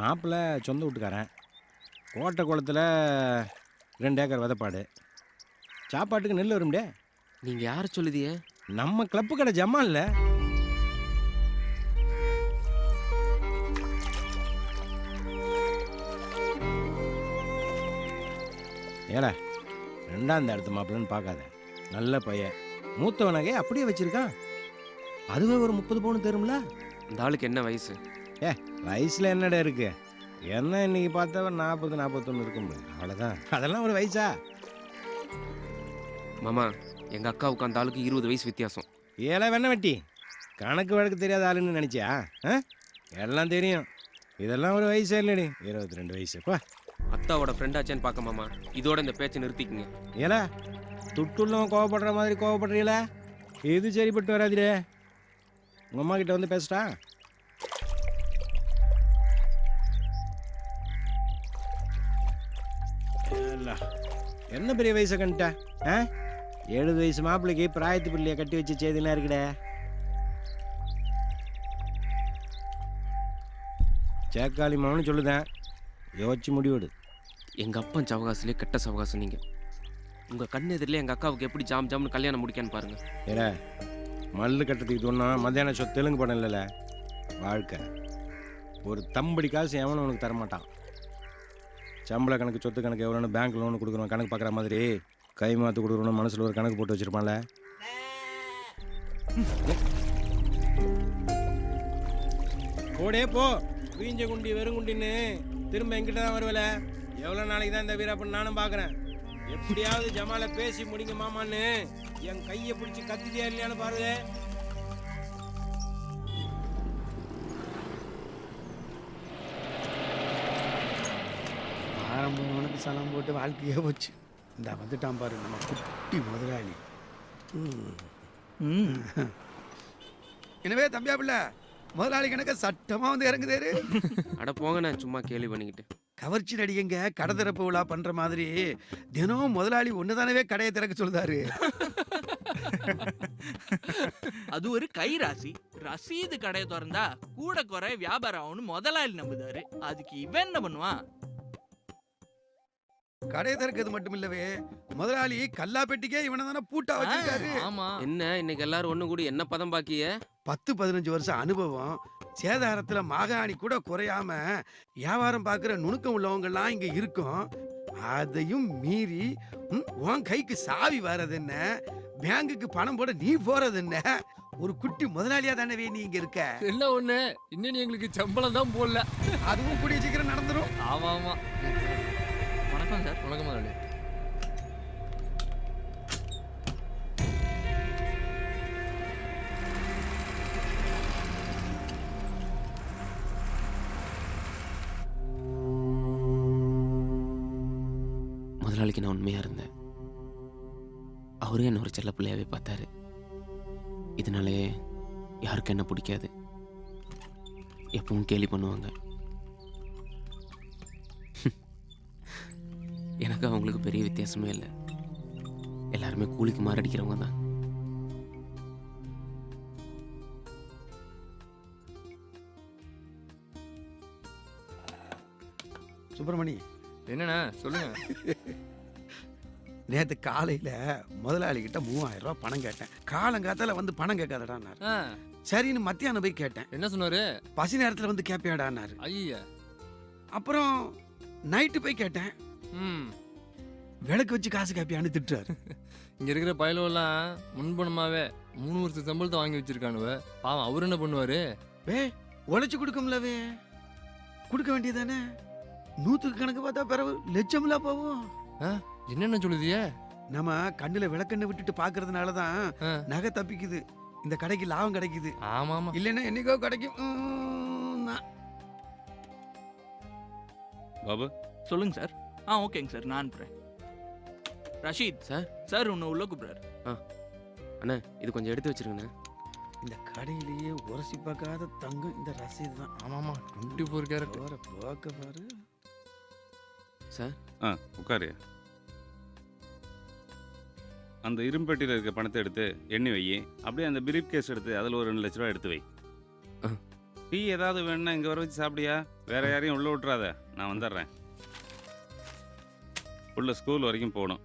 மாப்பிள்ளை சொந்த வீட்டுக்காரன், கோட்டை குளத்தில் 2 ஏக்கர் விதப்பாடு, சாப்பாட்டுக்கு நெல் வரும்டே. நீங்கள் யார் சொல்லுதிய? நம்ம கிளப்பு கடை ஜமான்ல. ஏல 2ஆம் இடத்து மாப்பிள்ளன்னு பார்க்காத, நல்ல பையன், மூத்தவனகே அப்படியே வச்சிருக்கான். அதுவே ஒரு 30 பவுன் தரும்ல. இந்த ஆளுக்கு என்ன வயசு? வயசுல என்னடா இருக்கு? என்ன இன்னைக்கு பார்த்தவன் 40 41 இருக்கும், அவ்வளோதான். அதெல்லாம் ஒரு வயசா? மாமா, எங்கள் அக்காவுக்கு அந்த ஆளுக்கு 20 வயசு வித்தியாசம். ஏல வெண்ண வெட்டி, கணக்கு வழக்கு தெரியாத ஆளுன்னு நினச்சியா? எல்லாம் தெரியும். இதெல்லாம் ஒரு வயசே இல்லடி, 22 வயசுப்பா. அத்தாவோட ஃப்ரெண்டாச்சேன்னு பார்க்க மாமா, இதோட இந்த பேச்சை நிறுத்திக்குங்க. ஏல துட்டுள்ளவன் கோவப்படுற மாதிரி கோவப்படுறீங்கள? இது சரிப்பட்டு வராதுடே. உங்கள் அம்மா கிட்ட வந்து பேசிட்டா? என்ன பெரிய வயசை கண்டுட்டா? 70 வயசு மாப்பிள்ளைக்கு பிராயத்து பிள்ளைய கட்டி வச்சு செய்திலாம் இருக்குடே. சேக்காளி மகனு சொல்லுதேன், யோசிச்சு முடிவிடு. எங்கள் அப்பன் சவகாசிலே கெட்ட சவகாசம் நீங்கள். உங்கள் கண் எதிரிலே எங்கள் அக்காவுக்கு எப்படி ஜாம் ஜாம்னு கல்யாணம் முடிக்கான்னு பாருங்க. ஏல மல்லு கட்டுறதுக்கு சொன்னால் மத்தியான தெலுங்கு படம் இல்லைல்ல, வாழ்க்கை. ஒரு தம்படி காசு எவனும் உனக்கு தரமாட்டான். சம்பள கணக்கு, சொத்து கணக்கு, எவ்வளோன்னு பேங்க் லோனு கொடுக்குறோம் கணக்கு பார்க்குற மாதிரி கை மாற்று கொடுக்குறோன்னு மனசில் ஒரு கணக்கு போட்டு வச்சுருப்பான்ல. போடே போ, வீஞ்ச குண்டி வெறுங்குண்டின்னு திரும்ப எங்கிட்ட தான் வருவல. எவ்வளோ நாளைக்கு தான் இந்த வீரப்பன் நானும் பார்க்குறேன். எப்படியாவது ஜமால பேசி முடிங்க மாமான்னு என் கையை பிடிச்சி கத்திட்டியா இல்லையான்னு பாருங்க. ஆரம்பவனுக்கு சலம் போட்டு வாழ்க்கையே போச்சு. இந்த வந்துட்டான் பாரு நம்ம குட்டி முதலாளி. எனவே தம்பியா பிள்ளை, முதலாளி கணக்க சட்டமா வந்து இறங்குதேரு. அட போங்கண்ணே, சும்மா கேள்வி பண்ணிக்கிட்டு. கவர்ச்சி நடிகைங்க கடை திறப்பு விழா பண்ற மாதிரி தினம் முதலாளி ஒண்ணுதானவே கடையை திறக்க சொல்லுதாரு. அது ஒரு கை ராசி. ரசீது கடையை திறந்தா கூட குறை வியாபாரம் ஆகும்னு முதலாளி நம்புதாரு. அதுக்கு இவன் என்ன பண்ணுவான்? கடையை திறக்கிறது மட்டும் இல்லவே, முதலாளி கல்லா பெட்டிக்கே இவனை தானே பூட்டா வச்சிருக்காரு. என்ன இன்னைக்கு எல்லாரும் ஒண்ணு கூடி என்ன பதம் பாக்கிய? 10-15 வருஷம் அனுபவம், சேதாரத்துல மாகாணி கூட குறையாம வியாபாரம் பார்க்குற நுணுக்கம் உள்ளவங்கெல்லாம் இங்க இருக்கும். அதையும் மீறி உன் கைக்கு சாவி வர்றது என்ன, பேங்குக்கு பணம் போட நீ போறது என்ன? ஒரு குட்டி முதலாளியா தானே நீ இங்க இருக்க. என்ன ஒண்ணு, இன்னும் எங்களுக்கு சம்பளம் தான் போடல. அதுவும் கூடிய சீக்கிரம் நடந்துரும். ஆமா ஆமா. வணக்கம் சார். வணக்கம் முதலாளி. முதலாளிக்கு நான் உண்மையா இருந்தேன். அவரே என்ன ஒரு செல்ல பிள்ளையாவே பார்த்தாரு. இதனாலே யாருக்கும் என்ன பிடிக்காது, எப்பவும் கேலி பண்ணுவாங்க. எனக்கு அவங்களுக்கு பெரிய வித்தியாசமே இல்லை. எல்லாருமே கூலிக்கு மாரடிக்கிறவங்க தான். சுப்பிரமணி, என்னண்ணா சொல்லுங்க. நேற்று காலையில முதலாளி கிட்ட 3000 ரூபாய் பணம் கேட்டேன். காலங்காத்தால வந்து பணம் கேட்காதடான்னாரு. சரின்னு மத்தியானம் போய் கேட்டேன். என்ன சொன்னாரு? பசி நேரத்துல வந்து கேப்பியாடான்னாரு. ஐயா. அப்புறம் நைட்டு போய் கேட்டேன். விளக்கு வச்சு காசு கேப்பியான்னு திட்டுறாரு. இங்க இருக்கிற பயலெல்லாம் முன்பணமாவே 3 வருஷம் சம்பளத்தை வாங்கி வச்சிருக்கானுவ. பாவம் அவரு என்ன பண்ணுவாரு? உழைச்சு கொடுக்கும்லவே, கொடுக்க வேண்டியதானே. 100க்கு கணக்கு பார்த்தா பிறகு லட்சம்ல போவோம். என்னென்ன சொல்லுதிய? நம்ம கண்ணுல விளக்கண்ணை விட்டுட்டு பாக்குறதுனாலதான் நகை தப்பிக்குது, இந்த கடைக்கு லாபம் கிடைக்குது. ஆமா ஆமா. இல்லைன்னா என்னைக்கோ கிடைக்கும். பாபு சொல்லுங்க சார். ஓகேங்க சார், நான் அனுப்புறேன். ரஷீத் சார். சார் உன்னை உள்ள கூப்பிடுறாரு. அண்ணா இது கொஞ்சம் எடுத்து வச்சிருங்கண்ணே. இந்த கடையிலேயே உரசி பார்க்காத தங்கம் இந்த ரசீது தான். ஆமாமா, 24 கேரட். பார்க்க பாரு சார். உட்காரு. அந்த இரும்பெட்டியில் இருக்க பணத்தை எடுத்து எண்ணி வை. அப்படியே அந்த பிரீஃப் கேஸ் எடுத்து அதில் ஒரு 2 லட்ச ரூபா எடுத்து வை. டீ ஏதாவது வேணும்னா இங்கே வர வச்சு சாப்பிடியா? வேற யாரையும் உள்ள விட்டுறாத, நான் வந்துடுறேன். உள்ள ஸ்கூல் வரைக்கும் போகணும்.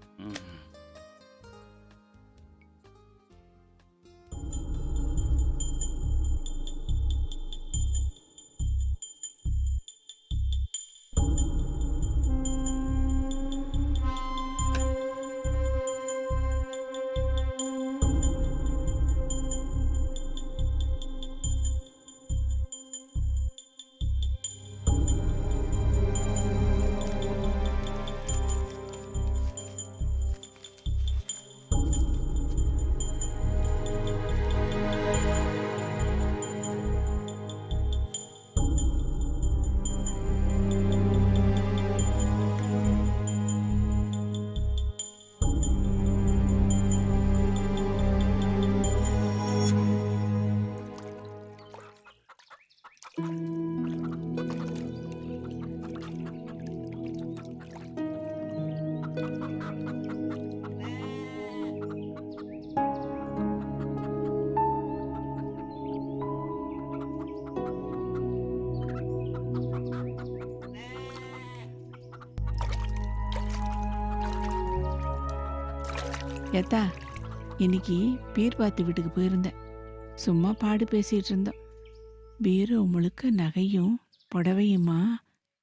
லதா, இன்னைக்கு பீர்பாத்தி வீட்டுக்கு போயிருந்தேன். சும்மா பாடு பேசிட்டு இருந்தோம். பீரோ முழுக்க நகையும் புடவையுமா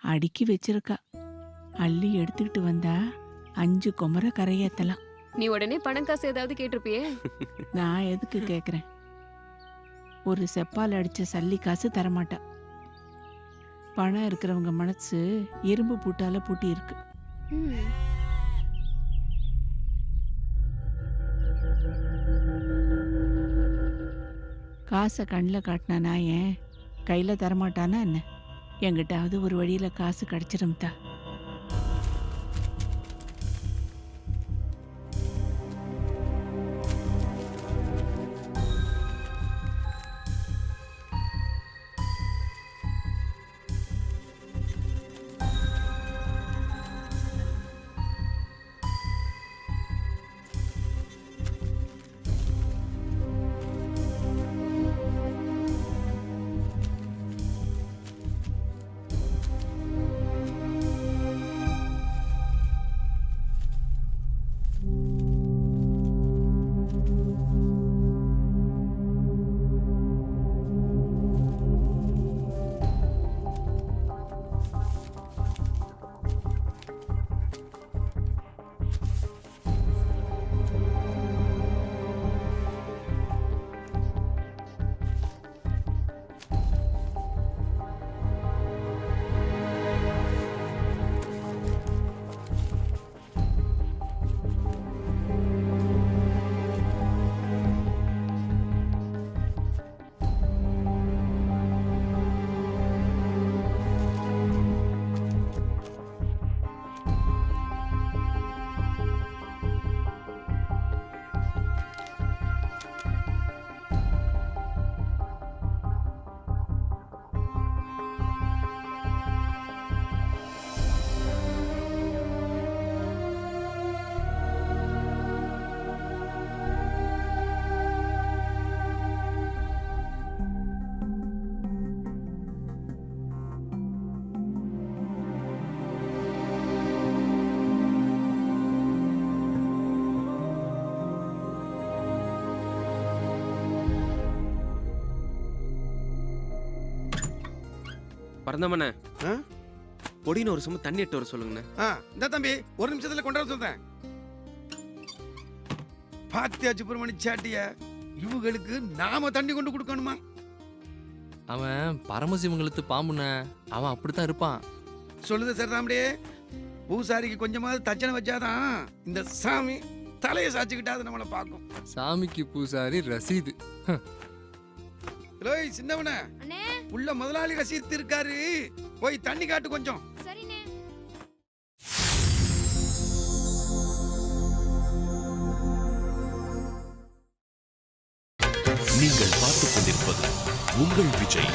அடுக்கி வச்சிருக்கா. அள்ளி எடுத்துக்கிட்டு வந்தா 5 குமர கரையேத்தலாம். நீ உடனே பணம் காசு ஏதாவது கேட்டிருப்பியே. நான் எதுக்கு கேக்குறேன்? ஒரு செப்பால் அடிச்ச சல்லி காசு தரமாட்டா. பணம் இருக்கிறவங்க மனசு இரும்பு பூட்டால பூட்டி இருக்கு. காசை கண்ணில் காட்டினா நான் ஏன் கையில் தரமாட்டானா என்ன? என்கிட்டாவது ஒரு வழியில் காசு கிடச்சிரும்தா. பரந்தமண்ணே, பொடின்னு ஒரு சும்மா தண்ணி எட்டு வர சொல்லுங்கண்ணே. இந்த தம்பி ஒரு நிமிஷத்துல கொண்டு வர சொல்றேன். பாத்தியா சுப்பிரமணி சாட்டிய, இவங்களுக்கு நாம தண்ணி கொண்டு கொடுக்கணுமா? அவன் பரமசிவங்களுக்கு பாம்புண்ண, அவன் அப்படித்தான் இருப்பான். சொல்லுது சரிதாம்படே. பூசாரிக்கு கொஞ்சமாவது தச்சனை வச்சாதான் இந்த சாமி தலையை சாச்சுக்கிட்டாது நம்மளை பார்க்கும். சாமிக்கு பூசாரி ரசீது. சின்னவன உள்ள முதலாளி ரசீது இருக்காரு, போய் தண்ணி காட்டு கொஞ்சம். சரிண்ணே. நீங்கள் பார்த்துக் கொண்டிருப்பது உங்கள் விஜய்.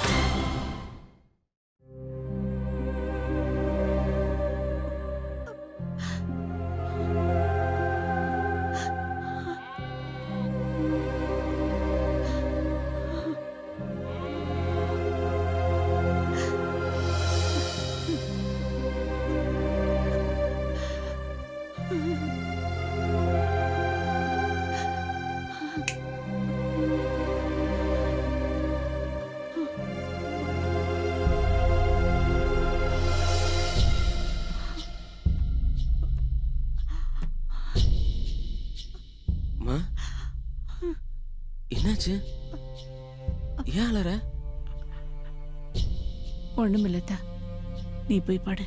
என்னாச்சு? ஏன் அலற? ஒண்ணுமில்லத்தா, நீ போய் படு.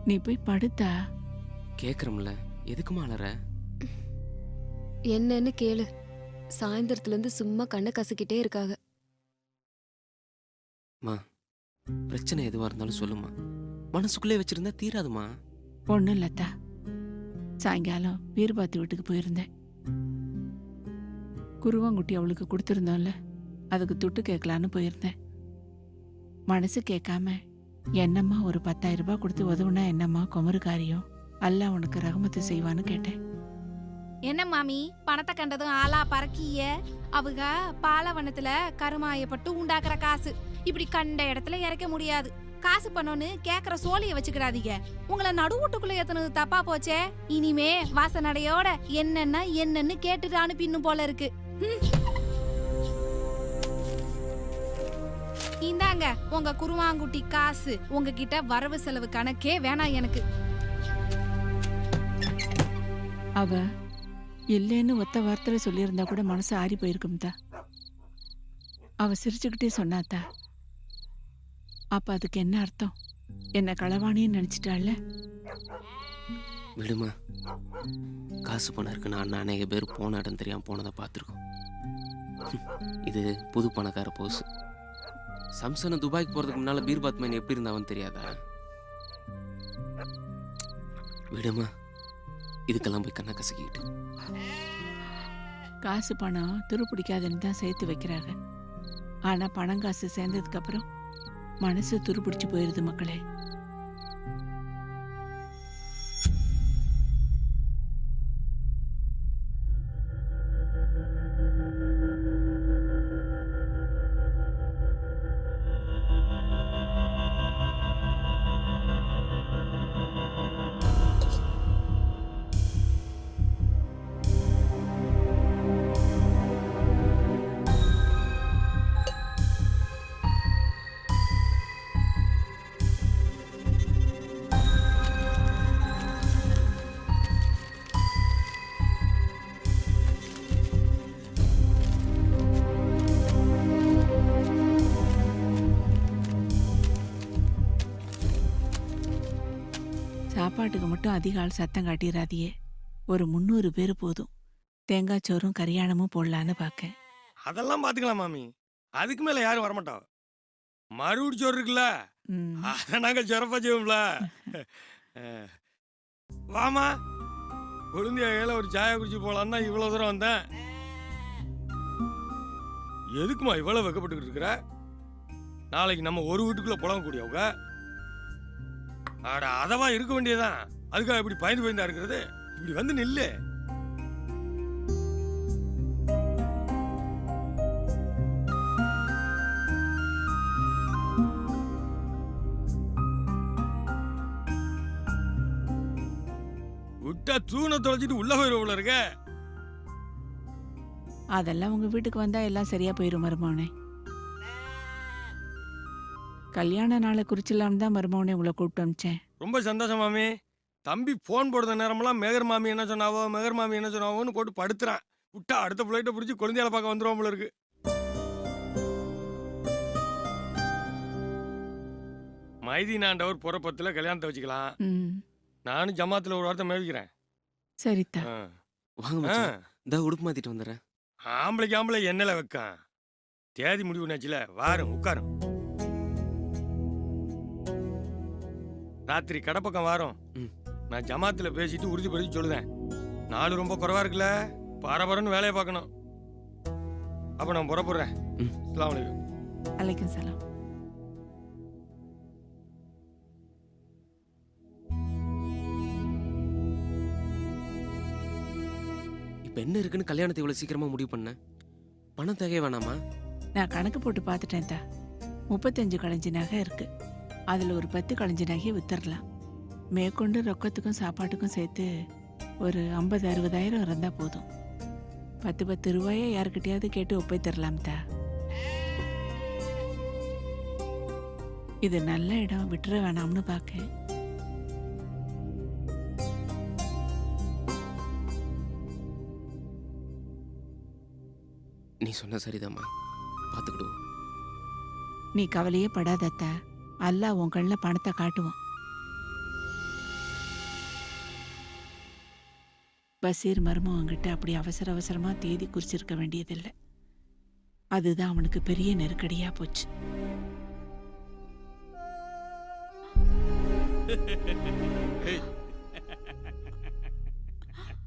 நீ போய் படுத்தா. கேக்குறோம்ல, எதுக்குமா அலற? என்னன்னு கேளு. சாயந்தரத்துல இருந்து சும்மா கண்ணை கசக்கிட்டே இருக்காங்க. மா, பிரச்சனை எதுவா இருந்தாலும் சொல்லுமா, மனசுக்குள்ளே வச்சிருந்தா தீராதுமா. ஒண்ணும் இல்லத்தா, சாயங்காலம் வீரபாத்தி வீட்டுக்கு போயிருந்தேன். குருவாங்குட்டி அவளுக்கு கொடுத்துருந்தோம்ல, அதுக்கு துட்டு கேட்கலான்னு போயிருந்தேன். மனசு கேட்காம என்னம்மா ஒரு 10,000 ரூபாய் கொடுத்து உதவுனா என்னம்மா குமரு காரியம், அல்ல உனக்கு ரகமத்து செய்வான்னு கேட்டேன். என்ன மாமி பணத்தை கண்டதும் ஆளா பறக்கிய? அவங்க பாலவனத்துல கருமாயப்பட்டு உண்டாக்குற காசு இப்படி கண்ட இடத்துல இறக்க முடியாது. காசு பண்ணோன்னு கேக்குற சோழிய வச்சுக்கிடாதீங்க. உங்களை நடுவுட்டுக்குள்ள ஏத்துனது தப்பா போச்சே. இனிமே வாசனடையோட என்னன்னு கேட்டுட்டு அனுப்பிடணும் போல இருக்கு. இந்தாங்க உங்க குருவாங்குட்டி காசு. உங்ககிட்ட வரவு செலவு கணக்கே வேணாம் எனக்கு. அவ இல்லைன்னு ஒத்த வார்த்தையில சொல்லியிருந்தா கூட மனசு ஆறி போயிருக்கும்தா. அவ சிரிச்சுக்கிட்டே சொன்னாத்தா. அப்ப அதுக்கு என்ன அர்த்தம்? என்ன களவாணின்னு நினைச்சிட்டாள்ல. விடுமா, காசு பணம் இருக்குன்னு அண்ணா அநேக பேர் போன இடம் தெரியாம போனதை பார்த்துருக்கோம். இது புது பணக்கார போஸ். சம்சனை துபாய்க்கு போறதுக்கு முன்னால பீர்பாத் மேன் எப்படி இருந்தாவன்னு தெரியாதா? விடுமா, இதுக்கெல்லாம் போய் கண்ணை கசக்கிக்கிட்டு. காசு பணம் துருப்பிடிக்காதுன்னு தான் சேர்த்து வைக்கிறாங்க. ஆனா பணம் காசு சேர்ந்ததுக்கு அப்புறம் மனசு துருப்பிடிச்சு போயிருது மக்களே. சாப்பாட்டுக்கு மட்டும் அதிக ஆள் சத்தம் காட்டிடாதியே. ஒரு 300 பேர் போதும். தேங்காய் சோறும் கரியானமும் போடலான்னு பார்க்க. அதெல்லாம் பாத்துக்கலாம் மாமி. அதுக்கு மேல யாரும் வரமாட்டோம். மறுபடி சோறு இருக்குல்ல, அதை நாங்கள் சிறப்பா செய்வோம்ல. வாமா, கொழுந்தியாக ஒரு சாயா குடிச்சு போலான்னா இவ்வளவு தூரம் வந்தேன். எதுக்குமா இவ்வளவு வெக்கப்பட்டுக்கிட்டு இருக்கிற? நாளைக்கு நம்ம ஒரு வீட்டுக்குள்ள புலங்கக்கூடியவங்க. ஆடா, அதவா இருக்க வேண்டியதான். அதுக்காக இப்படி பயந்து இருக்கிறது? இப்படி வந்து நில்லு. விட்டா தூணை தொலைச்சிட்டு உள்ள போயிடுவோம்ல இருக்க. அதெல்லாம் உங்க வீட்டுக்கு வந்தா எல்லாம் சரியா போயிரும் மருமவனே. கல்யாண நாளை குறிச்சிடலான்னு தான் மருமவனே உங்களை கூப்பிட்டு அனுப்பிச்சேன். ரொம்ப சந்தோஷம் மாமி. தம்பி போன் போடுற நேரமெல்லாம் மேகர் மாமி என்ன சொன்னாவோன்னு போட்டு படுத்துறான். விட்டா அடுத்த பிள்ளைகிட்ட பிடிச்சி குழந்தையால பார்க்க வந்துருவோம் போல இருக்கு. மைதீனாண்டவர் புறப்பத்துல கல்யாணத்தை வச்சுக்கலாம். நானும் ஜமாத்துல ஒரு வார்த்தை மேவிக்கிறேன். சரிதா, வாங்க மச்சான். இந்த உடுப்பு மாத்திட்டு வந்துடுறேன். ஆம்பளை என்னல வைக்கான். தேதி முடிவு நாச்சுல. வாரும் உட்காரும். ராத்திரி கடப்பக்கம் வாரம். நான் ஜமாத்துல பேசிட்டு உறுதிப்படுத்தி சொல்லுதேன். நாலு ரொம்ப குறைவா இருக்குல்ல, பரபரன்னு வேலையை பார்க்கணும். அப்ப நான் புறப்படுறேன். அஸ்ஸலாமு அலைக்கும். அலைக்கும் சலாம். இப்ப என்ன இருக்குன்னு கல்யாணத்தை இவ்வளவு சீக்கிரமா முடிவு பண்ண? பணம் தேவை வேணாமா? நான் கணக்கு போட்டு பார்த்துட்டேன் தா. 35 களைஞ்சி நகை இருக்கு. அதுல ஒரு 10 களைஞ்சி நகையை வித்துடலாம். மேற்கொண்டு ரொக்கத்துக்கும் சாப்பாட்டுக்கும் சேர்த்து ஒரு 50-60 இருந்தா போதும். 10 ரூபாயை யாருக்கிட்டையாவது கேட்டு ஒப்பை தரலாம் தா. இது நல்ல இடம், விட்டுற வேணாம்னு பார்க்க. நீ சொன்ன சரிதாம்மா, பார்த்துக்கிடுவோம். நீ கவலையே படாதத்தா. அல்லாஹ் உன் கண்ணில் பணத்தை காட்டுவான். பசீர் மருமவங்கிட்ட அப்படி அவசரமா தேதி குறிச்சிருக்க வேண்டியதில்லை. அதுதான் அவனுக்கு பெரிய நெருக்கடியா போச்சு.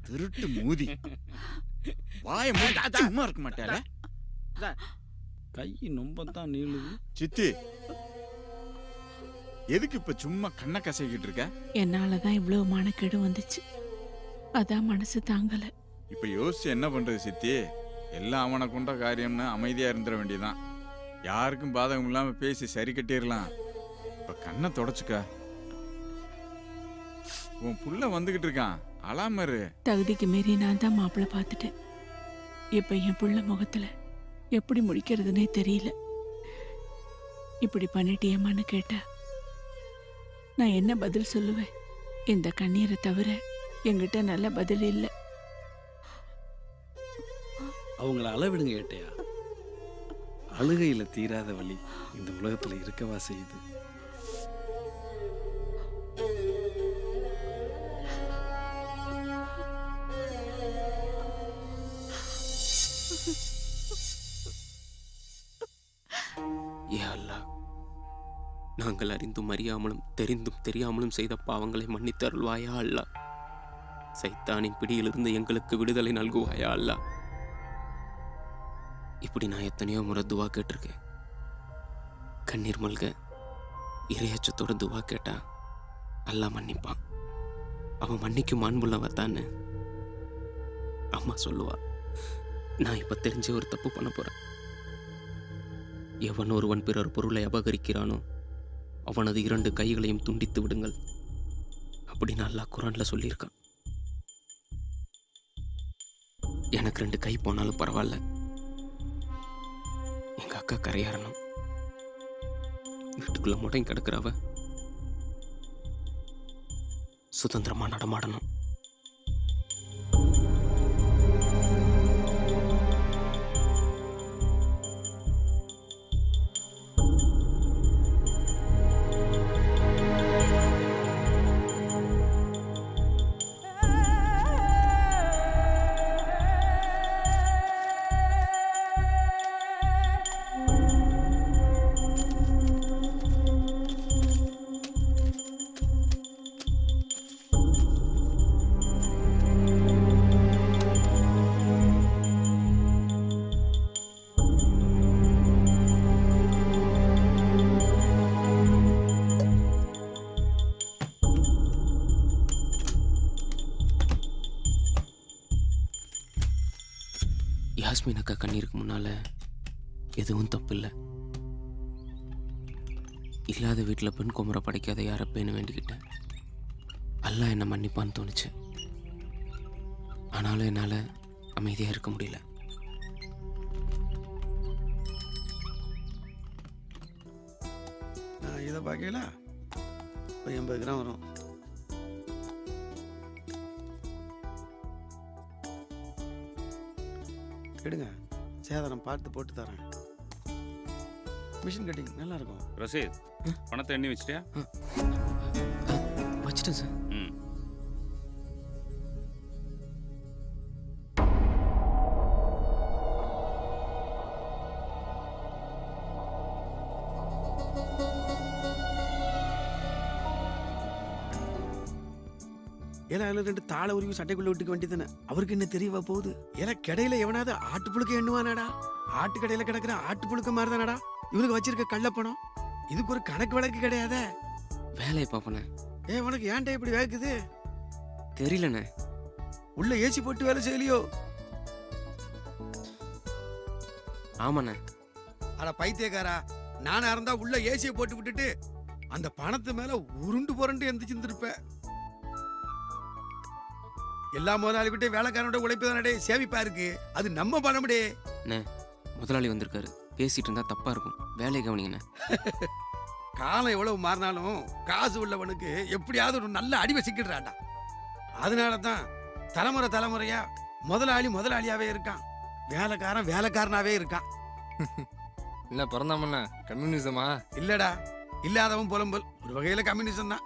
திருட்டு மூதி. வாய மூடி சும்மா இருக்க மாட்டால. கை நொம்ப தான் நீளுது. சித்தி, எதுக்கு இப்ப சும்மா கண்ணை கசக்கிட்டு இருக்க? என்னாலதான் இவ்வளவு மானக்கேடு வந்துச்சு. அதான் மனசு தாங்கல. இப்ப யோசிச்சு என்ன பண்றது சித்தி? எல்லாம் அவனை கொண்ட காரியம்னு அமைதியா இருந்துட வேண்டியதான். யாருக்கும் பாதகம் இல்லாம பேசி சரி கட்டிடலாம். இப்ப கண்ணை தொடச்சுக்க. உன் புள்ள வந்துகிட்டு இருக்கான், அலாமரு. தகுதிக்கு மீறி நான் தான் மாப்பிள்ளை பார்த்துட்டேன். இப்ப என் புள்ள முகத்துல எப்படி முடிக்கிறதுனே தெரியல. இப்படி பண்ணிட்டியம்மான்னு கேட்டா நான் என்ன பதில் சொல்லுவேன்? இந்த கண்ணீரை தவிர என்கிட்ட நல்ல பதில் இல்லை. அவங்கள அளவிடுங்க ஏட்டையா. அழுகையில் தீராத வலி இந்த உலகத்தில் இருக்கவா செய்யுது. ஏ அல்லாஹ், நாங்கள் அறிந்தும் அறியாமலும் தெரிந்தும் தெரியாமலும் செய்த பாவங்களை மன்னித்தருள்வாயா அல்லாஹ். சைத்தானின் பிடியிலிருந்து எங்களுக்கு விடுதலை நல்குவாயா அல்லாஹ். இப்படி நான் எத்தனையோ முறை துவா கேட்டிருக்கேன். கண்ணீர் மல்க இரையச்சத்தோட துவா கேட்டா அல்லாஹ் மன்னிப்பான். அவன் மன்னிக்கும் அன்புள்ளவ தானே. அம்மா சொல்லுவா, நான் இப்ப தெரிஞ்ச ஒரு தப்பு பண்ண போறேன். எவன் ஒருவன் பிறர் பொருளை அபகரிக்கிறானோ அவனது 2 கைகளையும் துண்டித்து விடுங்கள் அப்படின்னு அல்லாஹ் குர்ஆன்ல சொல்லியிருக்கான். எனக்கு 2 கை போனாலும் பரவாயில்ல, எங்க அக்கா கரையாறணும். வீட்டுக்குள்ள முடங்கி கிடக்கிறவ சுதந்திரமா நடமாடணும். யாஸ்மின் அக்கா கண்ணீருக்கு முன்னால எதுவும் தப்பு இல்லை. இல்லாத வீட்டில் பெண் குமரை படைக்காத யாரப்பேன்னு வேண்டிக்கிட்டேன். அல்லாஹ் என்னை மன்னிப்பான்னு தோணுச்சு. ஆனாலும் என்னால் அமைதியாக இருக்க முடியல. இதை பார்க்கல இப்போ 80 கிராம் வரும். எடுங்க, சேதாரம் பார்த்து போட்டு தரேன். மிஷின் கட்டிங் நல்லா இருக்கும். ரசீத், பணத்தை எண்ணி வச்சிட்டியா? வச்சிட்டேன் சார். ம். ஏன்னா அதில் 2 தாளை உருவி சட்டைக்குள்ள விட்டுக்க வேண்டியதானே. அவருக்கு என்ன தெரியவா போகுது? ஏன்னா கடையில எவனாவது ஆட்டு புழுக்க எண்ணுவானாடா? ஆட்டு கடையில கிடக்குற ஆட்டு புழுக்க மாதிரி தானடா இவனுக்கு வச்சிருக்க கள்ளப்பணம். இதுக்கு ஒரு கணக்கு வழக்கு கிடையாதே. வேலையை பார்ப்பண்ணே. உனக்கு ஏன்டா இப்படி வேக்குது? தெரியலண்ணே. உள்ள ஏசி போட்டு வேலை செய்யலையோ? ஆமாண்ணே. அட பைத்தியக்காரா, நானா இருந்தா உள்ள ஏசியை போட்டு விட்டுட்டு அந்த பணத்து மேல உருண்டு புரண்டு எந்திரிச்சிருந்திருப்பேன். எல்லா முதலாளிகிட்டே வேலைக்காரனோட உழைப்பு தானே சேமிப்பா இருக்கு. அது நம்ம பணமுடே. முதலாளி வந்திருக்காரு, பேசிட்டு இருந்தா தப்பா இருக்கும். வேலையை கவனிங்கண்ணே. காலம் எவ்வளவு மாறினாலும் காசு உள்ளவனுக்கு எப்படியாவது ஒரு நல்ல அடிவை சிக்கிடுறாண்டா. அதனாலதான் தலைமுறை தலைமுறையா முதலாளி முதலாளியாவே இருக்கான், வேலைக்காரன் வேலைக்காரனாவே இருக்கான். என்ன பிறந்தாமண்ணா கம்யூனிசமா? இல்லடா, இல்லாதவன் புலம்பல் ஒரு வகையில கம்யூனிசம் தான்.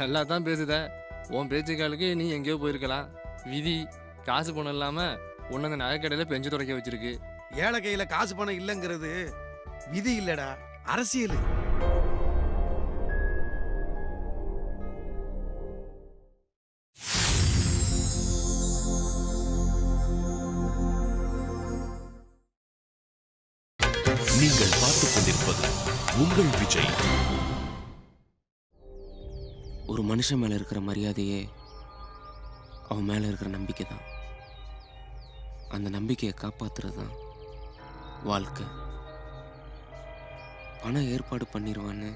நல்லா தான் பேசுத. உன் பேச்சுக்காலுக்கு நீ எங்கேயோ போயிருக்கலாம். விதி காசு பணம் இல்லாம உன்ன அந்த நகைக்கடையில பெஞ்சு துடைக்க வச்சிருக்கு. ஏழை கையில காசு பணம் இல்லைங்கிறது விதி இல்லடா, அரசியல். நீங்கள் பார்த்துக் கொண்டிருப்பது உங்கள் விஜய். ஒரு மனுஷன் மேல இருக்கிற மரியாதையே அவன் மேல இருக்கிற நம்பிக்கை தான். அந்த நம்பிக்கையை காப்பாத்துறது தான் வாழ்க்கை. பணம் ஏற்பாடு பண்ணிடுவான்னு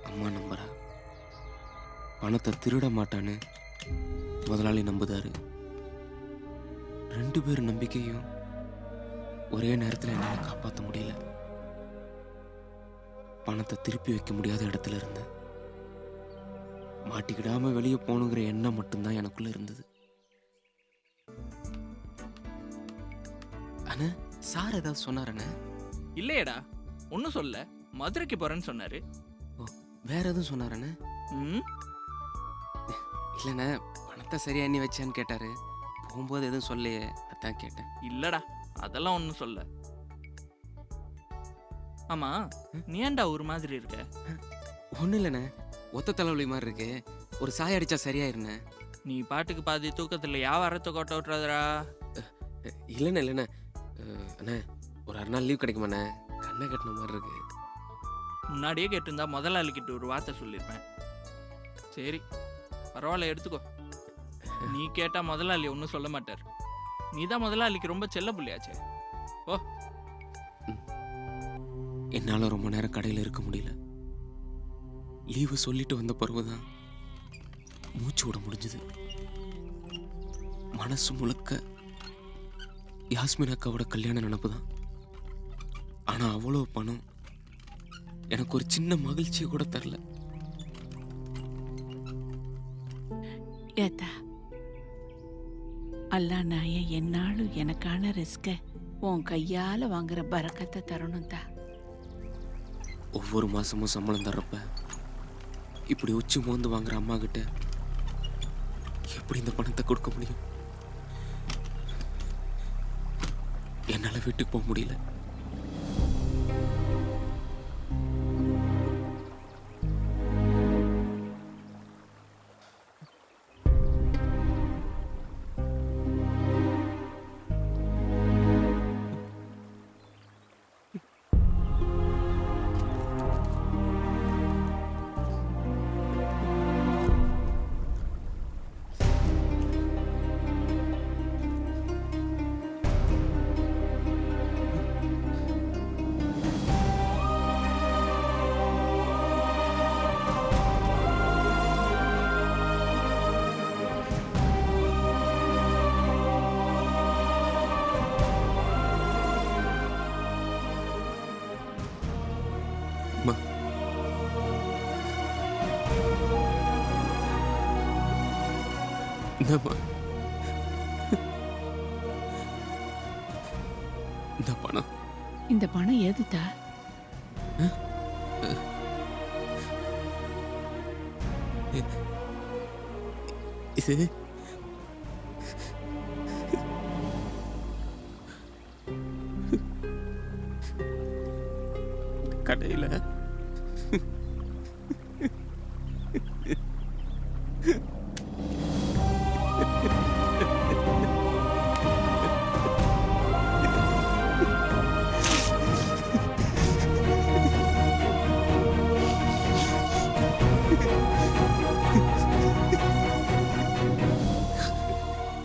அம்மா நம்புறா. பணத்தை திருட மாட்டான்னு முதலாளி நம்புதாரு. 2 பேர் நம்பிக்கையும் ஒரே நேரத்தில் என்னால் காப்பாற்ற முடியல. பணத்தை திருப்பி வைக்க முடியாத இடத்துல இருந்தேன். மாட்டிக்கிடாம வெளியே போகணுங்கிற எண்ணம் மட்டும்தான் எனக்குள்ள இருந்தது. அண்ணா, சார் ஏதாவது சொன்னாரண்ணே? இல்லையடா, ஒன்றும் சொல்ல. மதுரைக்கு போறேன்னு சொன்னாரு. வேற எதுவும் சொன்னாரண்ணே? இல்லைண்ணே, பணத்தை சரியா எண்ணி வச்சான்னு கேட்டாரு. போகும்போது எதுவும் சொல்லையே, அதான் கேட்டேன். இல்லடா, அதெல்லாம் ஒன்றும் சொல்ல. ஆமா, நீ ஏன்டா ஒரு மாதிரி இருக்க? ஒன்றும் இல்லைண்ணே, ஒத்த தலைவலி மாதிரி இருக்கு. ஒரு சாய அடிச்சா சரியாயிருண்ணே. நீ பாட்டுக்கு பாதி தூக்கத்தில் வியாபாரத்தை கொட்ட விட்டுறதுடா. இல்லைண்ணே. அண்ணே, ஒரு 6 நாள் லீவ் கிடைக்குமாண்ணே? கண்ணை கட்டின மாதிரி இருக்கு. முன்னாடியே கேட்டிருந்தா முதலாளிக்கிட்ட ஒரு வார்த்தை சொல்லியிருப்பேன். சரி, பரவாயில்ல, எடுத்துக்கோ. நீ கேட்டா முதலாளி ஒன்றும் சொல்ல மாட்டார். நீ தான் முதலாளிக்கு ரொம்ப செல்ல புள்ளியாச்சே. ஓ, என்னால் ரொம்ப நேரம் கடையில் இருக்க முடியல. லீவு சொல்லிட்டு வந்த பிறகுதான் மூச்சு விட முடிஞ்சது. மனசு முழுக்க யாஸ்மின் அக்காவோட கல்யாண நினப்பு தான். ஆனால் அவ்வளோ பணம் எனக்கு ஒரு சின்ன மகிழ்ச்சியை கூட தரல. ஏத்தா, அல்லா நாய என்னாலும் எனக்கான ரிஸ்க உன் கையால வாங்குற பரக்கத்தை தரணும் தா. ஒவ்வொரு மாசமும் சம்பளம் தர்றப்ப இப்படி உச்சி மோந்து வாங்குற அம்மா கிட்ட எப்படி இந்த பணத்தை கொடுக்க முடியும்? என்னால வீட்டுக்கு போக முடியல. இந்த பணம், இந்த பணம் ஏதுதா? இது கடையில்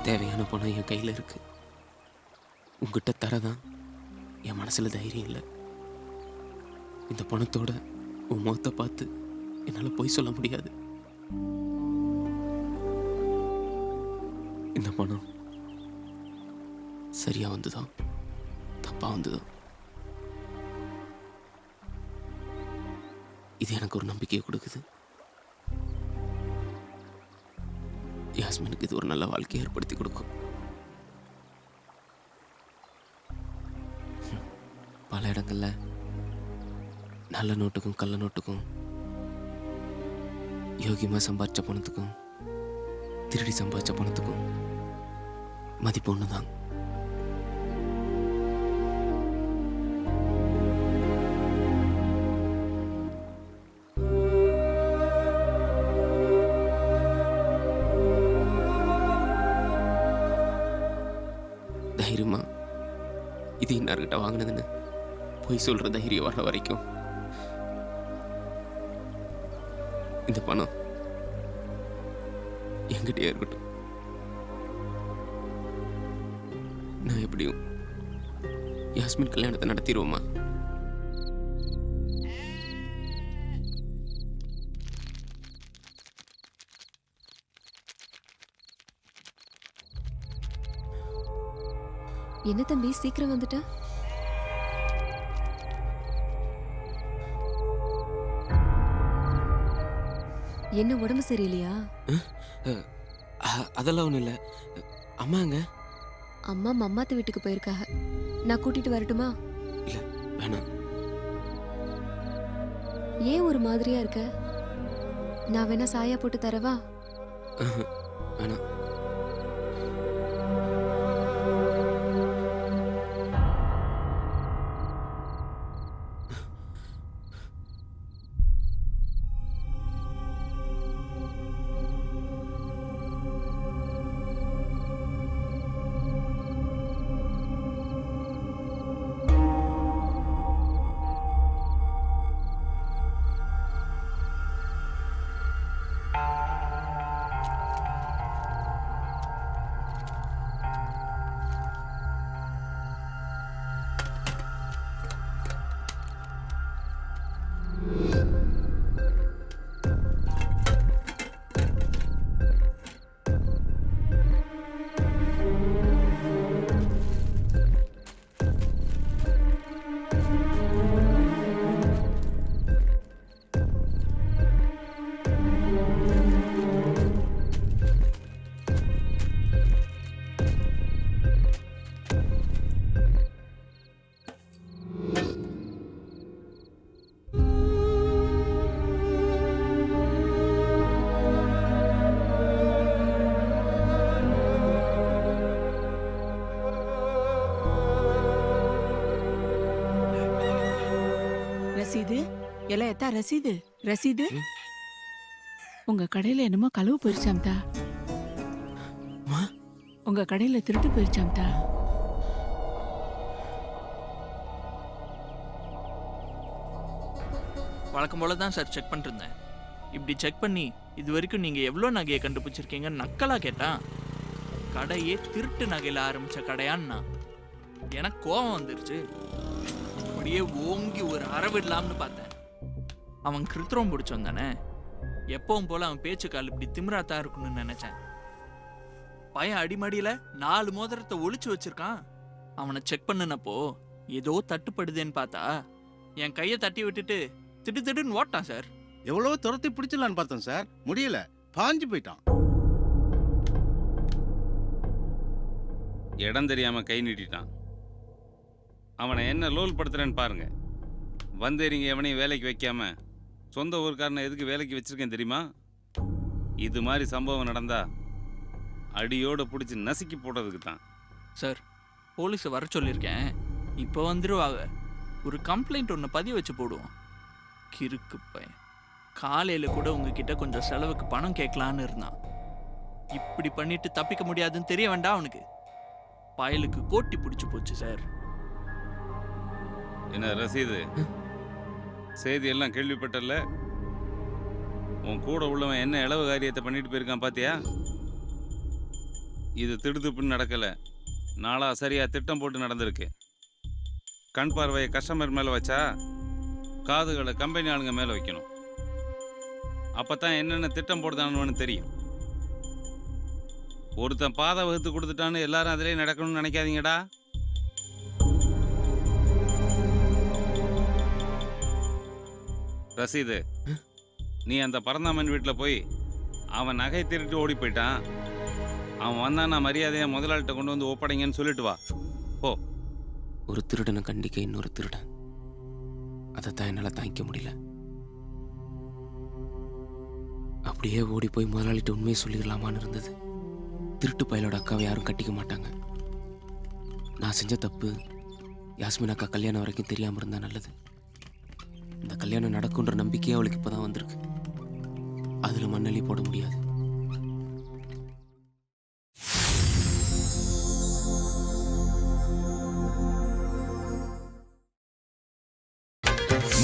தேவையான பணம் என் கையில் இருக்கு. உங்ககிட்ட தரதான் என் மனசுல தைரியம் இல்லை. இந்த பணத்தோட உன் முகத்தை பார்த்து என்னால் பொய் சொல்ல முடியாது. இந்த பணம் சரியா வந்துதான் தப்பா வந்துதான், இது எனக்கு ஒரு நம்பிக்கையை கொடுக்குது. யாஸ்மினுக்கு இது ஒரு நல்ல வாழ்க்கையை ஏற்படுத்தி கொடுக்கும். பல இடங்கள்ல நல்ல நோட்டுக்கும் கள்ள நோட்டுக்கும், யோகியமாக சம்பாதிச்ச பணத்துக்கும் திருடி சம்பாதிச்ச பணத்துக்கும் மதிப்பு ஒன்று தான். தைரியமா இது இன்னார்கிட்ட வாங்கினதுன்னு பொய் சொல்ற தைரியம் வர்ற வரைக்கும் இந்த பணம் என்கிட்டயே இருக்கட்டும். நான் எப்படியும் யாஸ்மின் கல்யாணத்தை நடத்திடுவோமா? என்ன தம்பி சீக்கிரம் வந்துட்ட? என்ன உடம்பு சரியில்லையா? அதெல்லாம் ஒன்றும் இல்லை. அம்மாங்க? அம்மா மம்மாத்து வீட்டுக்கு போயிருக்காங்க. நான் கூட்டிட்டு வரட்டுமா? இல்லை வேணாம். ஏன் ஒரு மாதிரியா இருக்க? நான் வேணா சாயா போட்டு தரவா? வேணாம். ரசீது எல்லாம் ரசீது ரசீது. உங்க கடையில என்னமோ களவு போயிருச்சாம்தா. உங்க கடையில திருட்டு போயிருச்சாம்தா. வழக்கம் போல தான் சார் செக் பண்ணிருந்தேன். இப்படி செக் பண்ணி இது வரைக்கும் நீங்க எவ்வளோ நகையை கண்டுபிடிச்சிருக்கீங்க நக்கலா கேட்டான். கடையே திருட்டு நகையில ஆரம்பிச்ச கடையான்னா எனக்கு கோபம் வந்துருச்சு. அப்படியே ஓங்கி ஒரு அரவிடலாம்னு பார்த்தேன். அவன் கிருத்திரம் பிடிச்சவன் தானே. எப்பவும் போல அவன் பேச்சு கால் இப்படி திமிராத்தான் இருக்கணும்னு நினைச்சேன். பையன் அடிமடியில 4 மோதிரத்தை ஒளிச்சு வச்சிருக்கான். அவனை செக் பண்ணினப்போ ஏதோ தட்டுப்படுதேன்னு பார்த்தா என் கையை தட்டி விட்டுட்டு திடுன்னு ஓட்டான் சார். எவ்வளவு துரத்தி பிடிச்சலான்னு பார்த்தோம் சார், முடியல, பாஞ்சு போயிட்டான். இடம் தெரியாம கை நீட்டிட்டான். அவனை என்ன லோல் படுத்துறேன்னு பாருங்க. வந்தேரிங்க எவனையும் வேலைக்கு வைக்காம சொந்த ஊருக்காரனை எதுக்கு வேலைக்கு வச்சிருக்கேன் தெரியுமா? இது மாதிரி சம்பவம் நடந்தா அடியோட பிடிச்சி நசுக்கி போடுறதுக்கு தான். சார் போலீஸை வர சொல்லியிருக்கேன். இப்போ வந்துருவாங்க. ஒரு கம்ப்ளைண்ட் ஒன்று பதிவு வச்சு போடுவோம். கிறுக்கு பையன் காலையில் கூட உங்ககிட்ட கொஞ்சம் செலவுக்கு பணம் கேட்கலான்னு இருந்தான். இப்படி பண்ணிட்டு தப்பிக்க முடியாதுன்னு தெரிய வேண்டாம் அவனுக்கு. பயலுக்கு கோட்டி பிடிச்சி போச்சு சார். என்ன ரசீது, செய்தி எல்லாம் கேள்விப்பட்டல? உன் கூட உள்ளவன் என்ன இளவு காரியத்தை பண்ணிட்டு போயிருக்கான் பாத்தியா? இது திடுதுப்புன்னு நடக்கல, நாளா சரியா திட்டம் போட்டு நடந்திருக்கு. கண் பார்வையை கஸ்டமர் மேல வச்சா காதுகளை கம்பெனி ஆளுங்க மேல வைக்கணும். அப்பதான் என்னென்ன திட்டம் போடுதானுன்னு தெரியும். ஒருத்தன் பாதை வகுத்து கொடுத்துட்டான்னு எல்லாரும் அதிலே நடக்கணும்னு நினைக்காதீங்கடா. ரசீது, நீ அந்த பரந்தாமன் வீட்டில் போய் அவன் நகை திருட்டு ஓடி போயிட்டான். அவன் வந்தான், நான் மரியாதையை முதலாளிகிட்ட கொண்டு வந்து ஒப்படைங்கன்னு சொல்லிட்டு வா போ. ஒரு திருடனை கண்டிக்க இன்னொரு திருடன், அதைத்தான் என்னால் தாங்கிக்க முடியல. அப்படியே ஓடி போய் முதலாளிகிட்ட உண்மையை சொல்லிடலாமான்னு இருந்தது. திருட்டு பயலோட அக்காவை யாரும் கட்டிக்க மாட்டாங்க. நான் செஞ்ச தப்பு யாஸ்மின் அக்கா கல்யாணம் வரைக்கும் தெரியாமல் இருந்தால் நல்லது. இந்த கல்யாணம் நடக்குன்ற நம்பிக்கையே அவளுக்கு இப்போதான் வந்திருக்கு. அதில் மண்ணெளி போட முடியாது.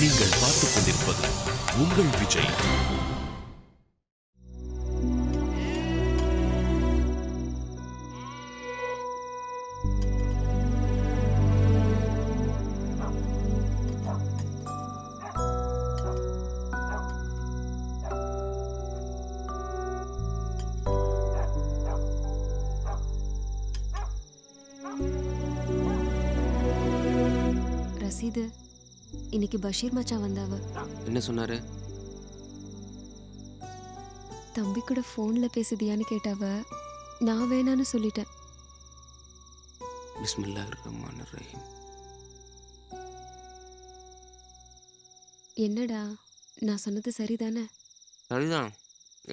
நீங்கள் பார்த்துக் கொண்டிருப்பது உங்கள் விஜய். ரசீது, இன்னைக்கு பஷீர் மச்சான் வந்தாவ. என்ன சொன்னாரு? தம்பி கூட ஃபோன்ல பேசுதியான்னு கேட்டாவ. நான் வேணான்னு சொல்லிட்டேன். பிஸ்மில்லாஹிர் ரஹ்மானிர் ரஹீம். என்னடா, நான் சொன்னது சரிதானே? சரிதான்.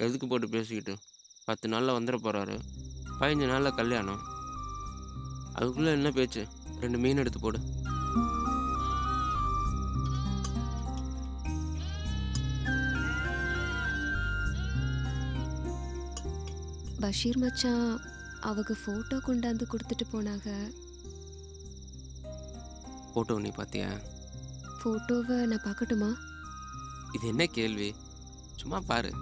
எதுக்கு போட்டு பேசிக்கிட்டு? 10 நாளில் வந்துட போகிறாரு. 15 நாளில் கல்யாணம். அதுக்குள்ளே என்ன பேச்சு? 2 மீன் எடுத்து போடு. பஷீர் மச்சான் அவங்க ஃபோட்டோ கொண்டாந்து கொடுத்துட்டு போனாங்க. ஃபோட்டோ நீ பார்த்தியா? ஃபோட்டோவை நான் பார்க்கட்டுமா? இது என்ன கேள்வி? சும்மா பாரு.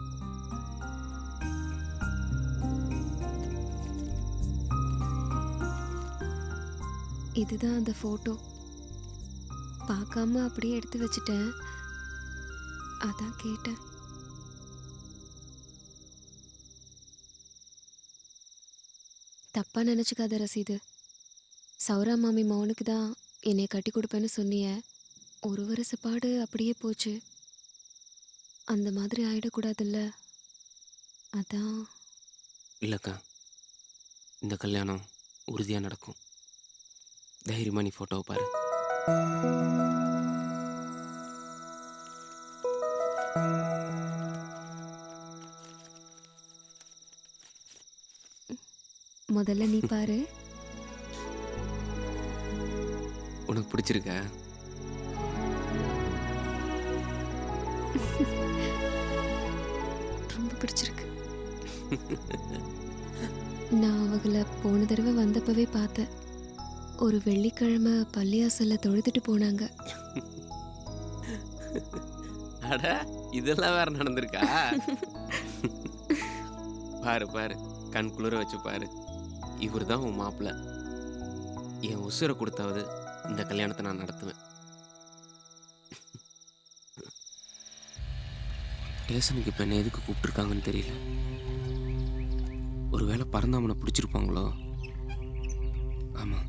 இதுதான் அந்த ஃபோட்டோ. பார்க்காம அப்படியே எடுத்து வச்சிட்டேன். அதான் கேட்டேன். தப்பா நினச்சிக்காத ரசீது. சௌரா மாமி மௌனுக்கு தான் என்னை கட்டி கொடுப்பேன்னு சொன்னிய. ஒரு வருஷப்பாடு அப்படியே போச்சு. அந்த மாதிரி ஆயிடக்கூடாதுல்ல, அதான். இல்லைக்கா, இந்த கல்யாணம் உறுதியாக நடக்கும். தைரியமாக நீ ஃபோட்டோவை பாரு. முதல்ல நீ பாரு. உனக்கு பிடிச்சிருக்கா? ரொம்ப பிடிச்சிருக்கு. நான் அவங்கள போன தடவை வந்தப்பவே பார்த்தேன். ஒரு வெள்ளிக்கிழமை பள்ளியாசல்ல தொழுதுட்டு போனாங்க. அட, இதெல்லாம் வேற நடந்திருக்கா? பாரு பாரு, கண் குளிர வச்சு பாரு. இவர் தான் உன் மாப்பிள்ளை. என் உசுரை கொடுத்தாவது இந்த கல்யாணத்தை நான் நடத்துவேன். ஸ்டேஷனுக்கு இப்போ என்ன எதுக்கு கூப்பிட்டுருக்காங்கன்னு தெரியல. ஒருவேளை பரந்தாமனை பிடிச்சிருப்பாங்களோ? ஆமாம்,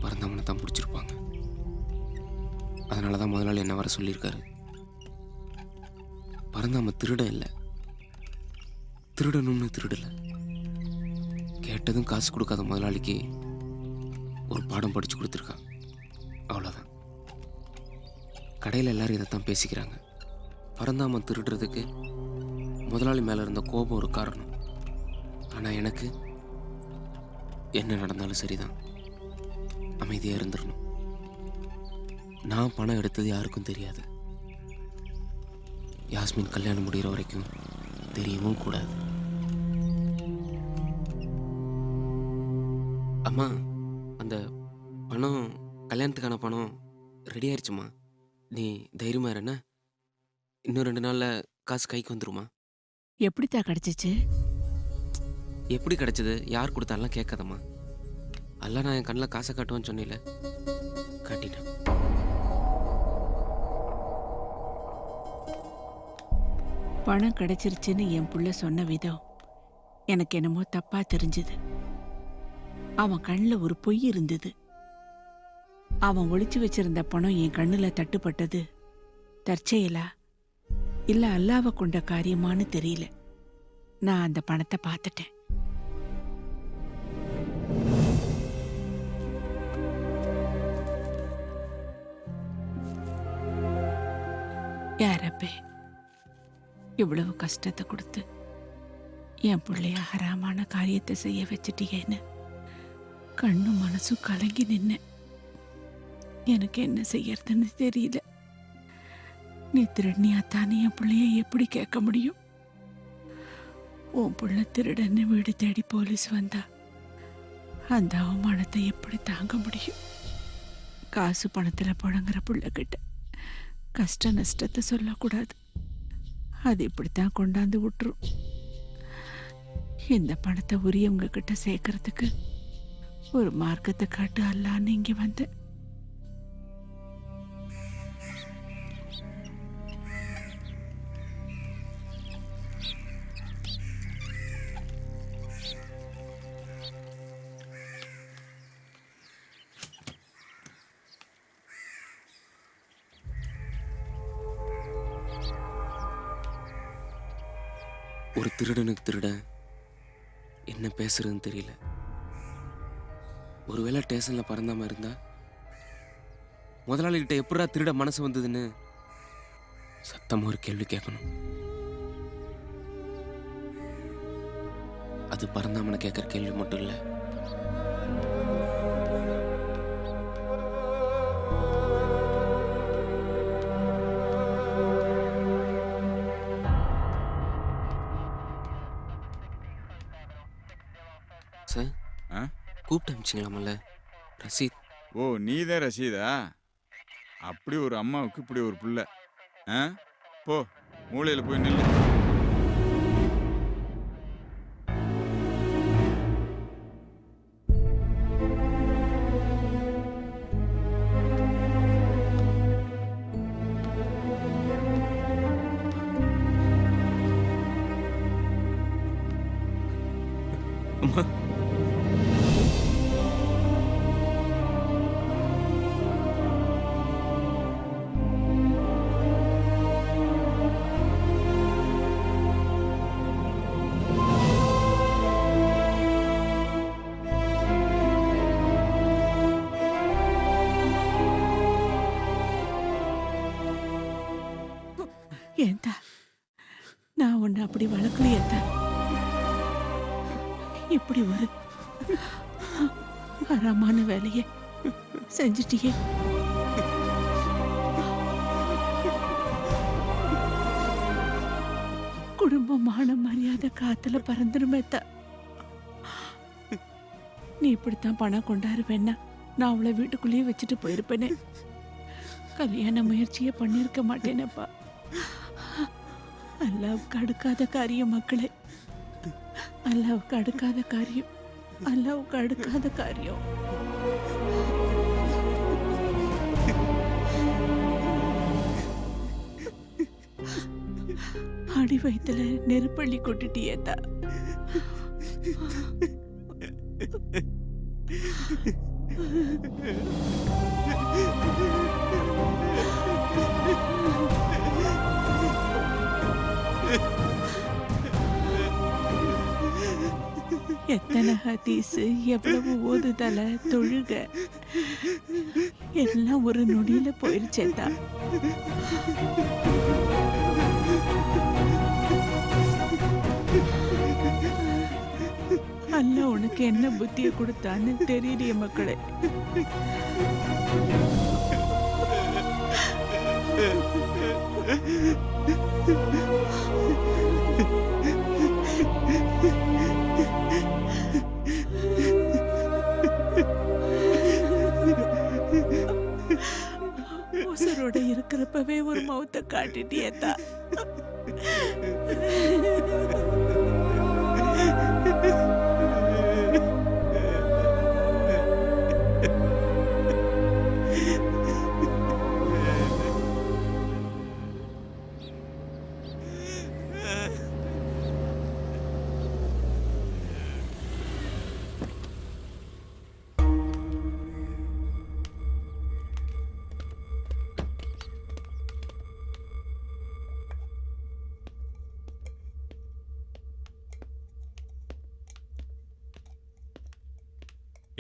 பரந்தாமனை தான் பிடிச்சிருப்பாங்க. அதனால தான் முதலாளி என்ன வர சொல்லியிருக்காரு. பரந்தாம திருட இல்லை, திருடணும்னு திருடலை. கேட்டதும் காசு கொடுக்காத முதலாளிக்கு ஒரு பாடம் படித்து கொடுத்துருக்கான். அவ்வளோதான். கடையில் எல்லாரும் இதைத்தான் பேசிக்கிறாங்க. பரந்தாமன் திருடுறதுக்கு முதலாளி மேலே இருந்த கோபம் ஒரு காரணம். ஆனால் எனக்கு என்ன நடந்தாலும் சரிதான், அமைதியாக இருந்துடணும். நான் பணம் எடுத்தது யாருக்கும் தெரியாது. யாஸ்மின் கல்யாணம் முடிகிற வரைக்கும் தெரியவும் கூடாது. அம்மா, அந்த பணம், கல்யாணத்துக்கான பணம் ரெடி ஆயிடுச்சுமா. நீ தைரியமா இருஎன்ன? இன்னும் 2 நாளில் காசு கைக்கு வந்துருமா? எப்படித்தா கிடைச்சிச்சு? எப்படி கிடைச்சது, யார் கொடுத்தாலாம் கேட்காதம்மா. அல்ல, நான் என் கண்ணில் காசை காட்டுவேன்னு சொன்னேன்ல, காட்டிட்டேன். பணம் கிடைச்சிருச்சுன்னு என் புள்ள சொன்ன விதம் எனக்கு என்னமோ தப்பா தெரிஞ்சுது. அவன் கண்ணில் ஒரு பொய் இருந்தது. அவன் ஒளிச்சு வச்சிருந்த பணம் என் கண்ணுல தட்டுப்பட்டது தற்செயலா இல்ல அல்லாவை கொண்ட காரியமானு தெரியல. நான் அந்த பணத்தை பார்த்துட்டேன். யாரப்பே, இவ்வளவு கஷ்டத்தை கொடுத்து என் பிள்ளைய ஹராமான காரியத்தை செய்ய வச்சுட்டியேன்னு கண்ணும் மனசும் கலங்கி நின்ன. எனக்கு என்ன செய்யறதுன்னு தெரியல. நீ திருடனியாத்தானே என் பிள்ளைய எப்படி கேட்க முடியும்? உன் பிள்ளை திருடன்னு வீடு தேடி போலீஸ் வந்தா அந்த அவமானத்தை எப்படி தாங்க முடியும்? காசு பணத்துல புழங்குற பிள்ளைகிட்ட கஷ்ட நஷ்டத்தை சொல்லக்கூடாது. அது இப்படித்தான் கொண்டாந்து விட்டுரும். இந்த பணத்தை உரியவங்க கிட்ட சேர்க்கறதுக்கு ஒரு மார்க்கத்தை காட்டு அல்லான்னு இங்க வந்தேன். ஒரு திருடனுக்கு திருடன் என்ன பேசுறதுன்னு தெரியல. ஒருவேளை ஸ்டேஷன்ல பறந்தாம இருந்தா முதலாளிகிட்ட எப்படா திருட மனசு வந்ததுன்னு சத்தமா ஒரு கேள்வி கேட்கணும். அது பறந்தாமனை கேட்குற கேள்வி மட்டும் இல்லை. சார் கூப்பிட்டு அனுப்பிச்சிங்களாமல்ல ரசீத். ஓ நீதான் ரசீதா? அப்படி ஒரு அம்மாவுக்கு இப்படி ஒரு பிள்ளை. போ மூளையில் போய் நில்லு. அம்மா ஏந்தா நான் உன்னை அப்படி வளர்க்கலையேத்தா. இப்படி ஒரு அறமான வேலையை செஞ்சிட்டியே. குடும்பமான மரியாதை காத்துல பறந்துருமேத்தா. நீ இப்படித்தான் பணம் கொண்டாருவேன்னா நான் அவளை வீட்டுக்குள்ளேயே வச்சுட்டு போயிருப்பேனே. கல்யாண முயற்சியே பண்ணிருக்க மாட்டேனப்பா. அல்லாவுக்கு அடுக்காத காரியம் மக்களே, அல்லாவுக்கு அடுக்காத காரியம், அல்லாவுக்கு அடுக்காத காரியம். அடி வயித்துல நெருப்பள்ளி கொட்டிட்டியேத்தா. எத்தனை ஹதீஸ், எவ்வளவு ஓதுதல தொழுக எல்லாம் ஒரு நொடியில போயிருச்சேத்தா. அல்லாஹ் உனக்கு என்ன புத்தியை கொடுத்தான்னு தெரியலையே மக்களே. உசரோட இருக்கிறப்பவே ஒரு மௌத்தை காட்டிட்டியேத்தா.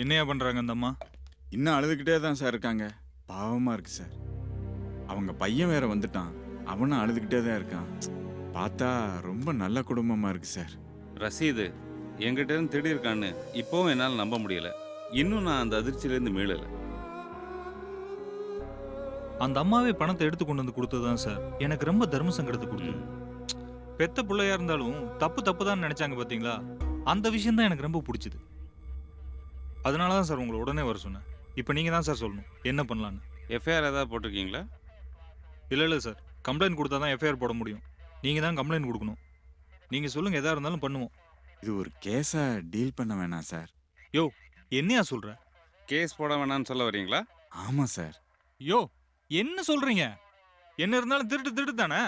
என்னையா பண்றாங்க அந்த அம்மா? இன்னும் அழுதுகிட்டே தான் சார் இருக்காங்க. பாவமா இருக்கு சார். அவங்க பையன் வேற வந்துட்டான், அவனும் அழுதுகிட்டே தான் இருக்கான். பார்த்தா ரொம்ப நல்ல குடும்பமா இருக்கு சார். ரசீது என்கிட்ட இருந்து திடீர்கான்னு இப்போவும் என்னால் நம்ப முடியல. இன்னும் நான் அந்த அதிர்ச்சியிலேருந்து மீளலை. அந்த அம்மாவே பணத்தை எடுத்து கொண்டு வந்து கொடுத்ததுதான் சார் எனக்கு ரொம்ப தர்ம சங்கடத்தை கொடுத்தது. பெத்த பிள்ளையா இருந்தாலும் தப்பு தப்பு தான் நினைச்சாங்க பாத்தீங்களா? அந்த விஷயம் தான் எனக்கு ரொம்ப பிடிச்சது. அதனால தான் சார் உங்களை உடனே வர சொன்னேன். இப்போ நீங்கள் தான் சார் சொல்லணும் என்ன பண்ணலான்னு. எஃப்ஐஆர் ஏதாவது போட்டிருக்கீங்களா? இல்லை சார், கம்ப்ளைண்ட் கொடுத்தா தான் எஃப்ஐஆர் போட முடியும். நீங்கள் தான் கம்ப்ளைண்ட் கொடுக்கணும். நீங்கள் சொல்லுங்கள், எதாக இருந்தாலும் பண்ணுவோம். இது ஒரு கேஸை டீல் பண்ண வேணாம் சார். யோ என்னையா சொல்கிற? கேஸ் போட வேணான்னு சொல்ல வரீங்களா? ஆமாம் சார். யோ என்ன சொல்கிறீங்க? என்ன இருந்தாலும் திருட்டு தானே.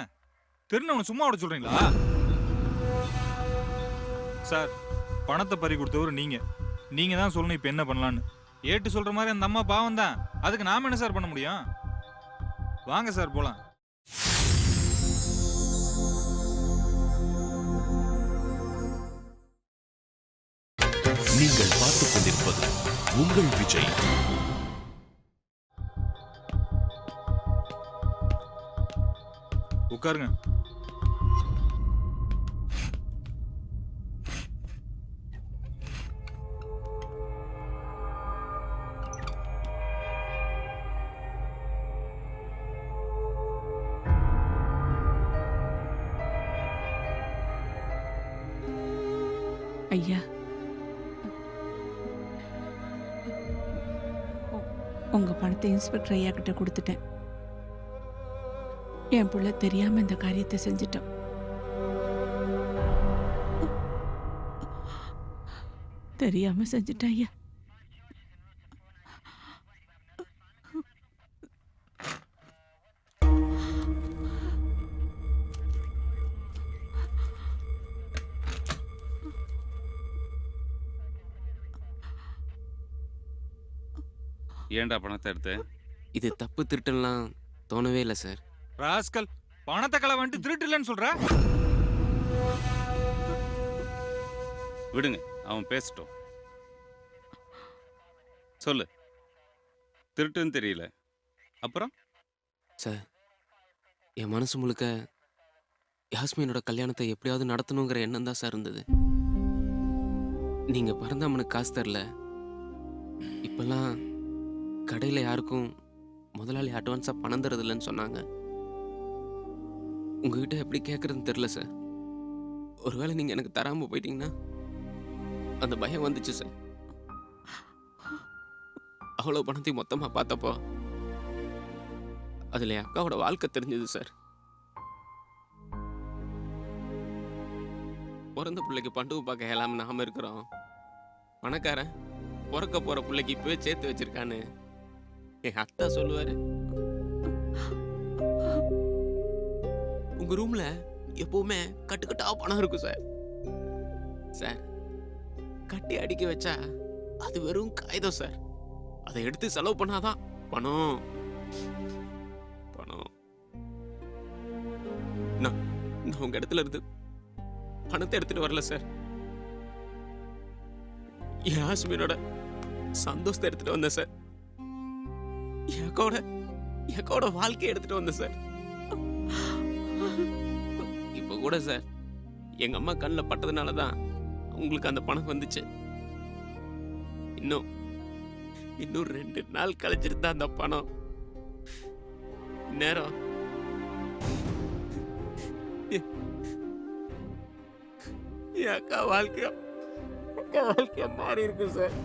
திருநவனை சும்மா விட சொல்கிறீங்களா? சார் பணத்தை பறி கொடுத்தவர் நீங்கள் தான் சொல்லணும் இப்போ என்ன பண்ணலான்னு. ஏட்டு சொல்கிற மாதிரி அந்த அம்மா பாவம் தான். அதுக்கு நாம என்ன சார் பண்ண முடியும்? வாங்க சார் போகலாம். நீங்கள் பார்த்துக் கொண்டிருப்பது உங்கள் விஜய். உட்காருங்க. ஐயா, உங்க பணத்தை இன்ஸ்பெக்டர் ஐயா கிட்ட கொடுத்துட்டேன். என் பிள்ளை தெரியாம இந்த காரியத்தை செஞ்சிட்டோம். தெரியாம செஞ்சிட்டேன் ஐயா. ஏன்டா பணத்தை எடுத்து? இது தப்பு திருட்டுலாம் தோணவே இல்லை சார். ராஸ்கல், பணத்தை களை வந்துட்டு திருட்டு இல்லைன்னு சொல்ற? விடுங்க, அவன் பேசட்டும். சொல்லு, திருட்டுன்னு தெரியல, அப்புறம்? சார், என் மனசு முழுக்க யாஸ்மினோட கல்யாணத்தை எப்படியாவது நடத்தணுங்கிற எண்ணம் தான் சார் இருந்தது. நீங்க பரந்தாமனுக்கு காசு தரல, இப்பெல்லாம் கடையில் யாருக்கும் முதலாளி அட்வான்ஸாக பணம் தரதில்லைன்னு சொன்னாங்க. உங்ககிட்ட எப்படி கேட்குறதுன்னு தெரில சார். ஒருவேளை நீங்கள் எனக்கு தராமல் போயிட்டீங்கன்னா அந்த பயம் வந்துச்சு சார். அவ்வளோ பணத்தையும் மொத்தமாக பார்த்தப்போ அதில் என் அக்காவோட வாழ்க்கை தெரிஞ்சது சார். பிறந்த பிள்ளைக்கு பண்டுவு பார்க்க இயலாமல் நாம இருக்கிறோம். பணக்காரன் பிறக்க போகிற பிள்ளைக்கு இப்போவே சேர்த்து வச்சிருக்கான்னு என் அத்தா சொல்லுவாரு. உங்க ரூம்ல எப்பவுமே கட்டுக்கட்டா பணம் இருக்கும் சார். சார், கட்டி அடிக்க வச்சா அது வெறும் காகிதம் சார். அதை எடுத்து செலவு பண்ணாதான் பணம். பணம் நான் உங்க இடத்துல இருந்து பணத்தை எடுத்துட்டு வரல சார். யாஸ்மினோட சந்தோஷத்தை எடுத்துட்டு வந்தேன் சார். எக்கோட வாழ்க்கையை எடுத்துட்டு வந்தேன் சார். இப்ப கூட சார், எங்க அம்மா கண்ணில் பட்டதுனாலதான் உங்களுக்கு அந்த பணம் வந்துச்சு. இன்னும் 2 நாள் கழிச்சிருந்தா அந்த பணம் நேரம் அக்கா வாழ்க்கைய மாறி இருக்கு சார்.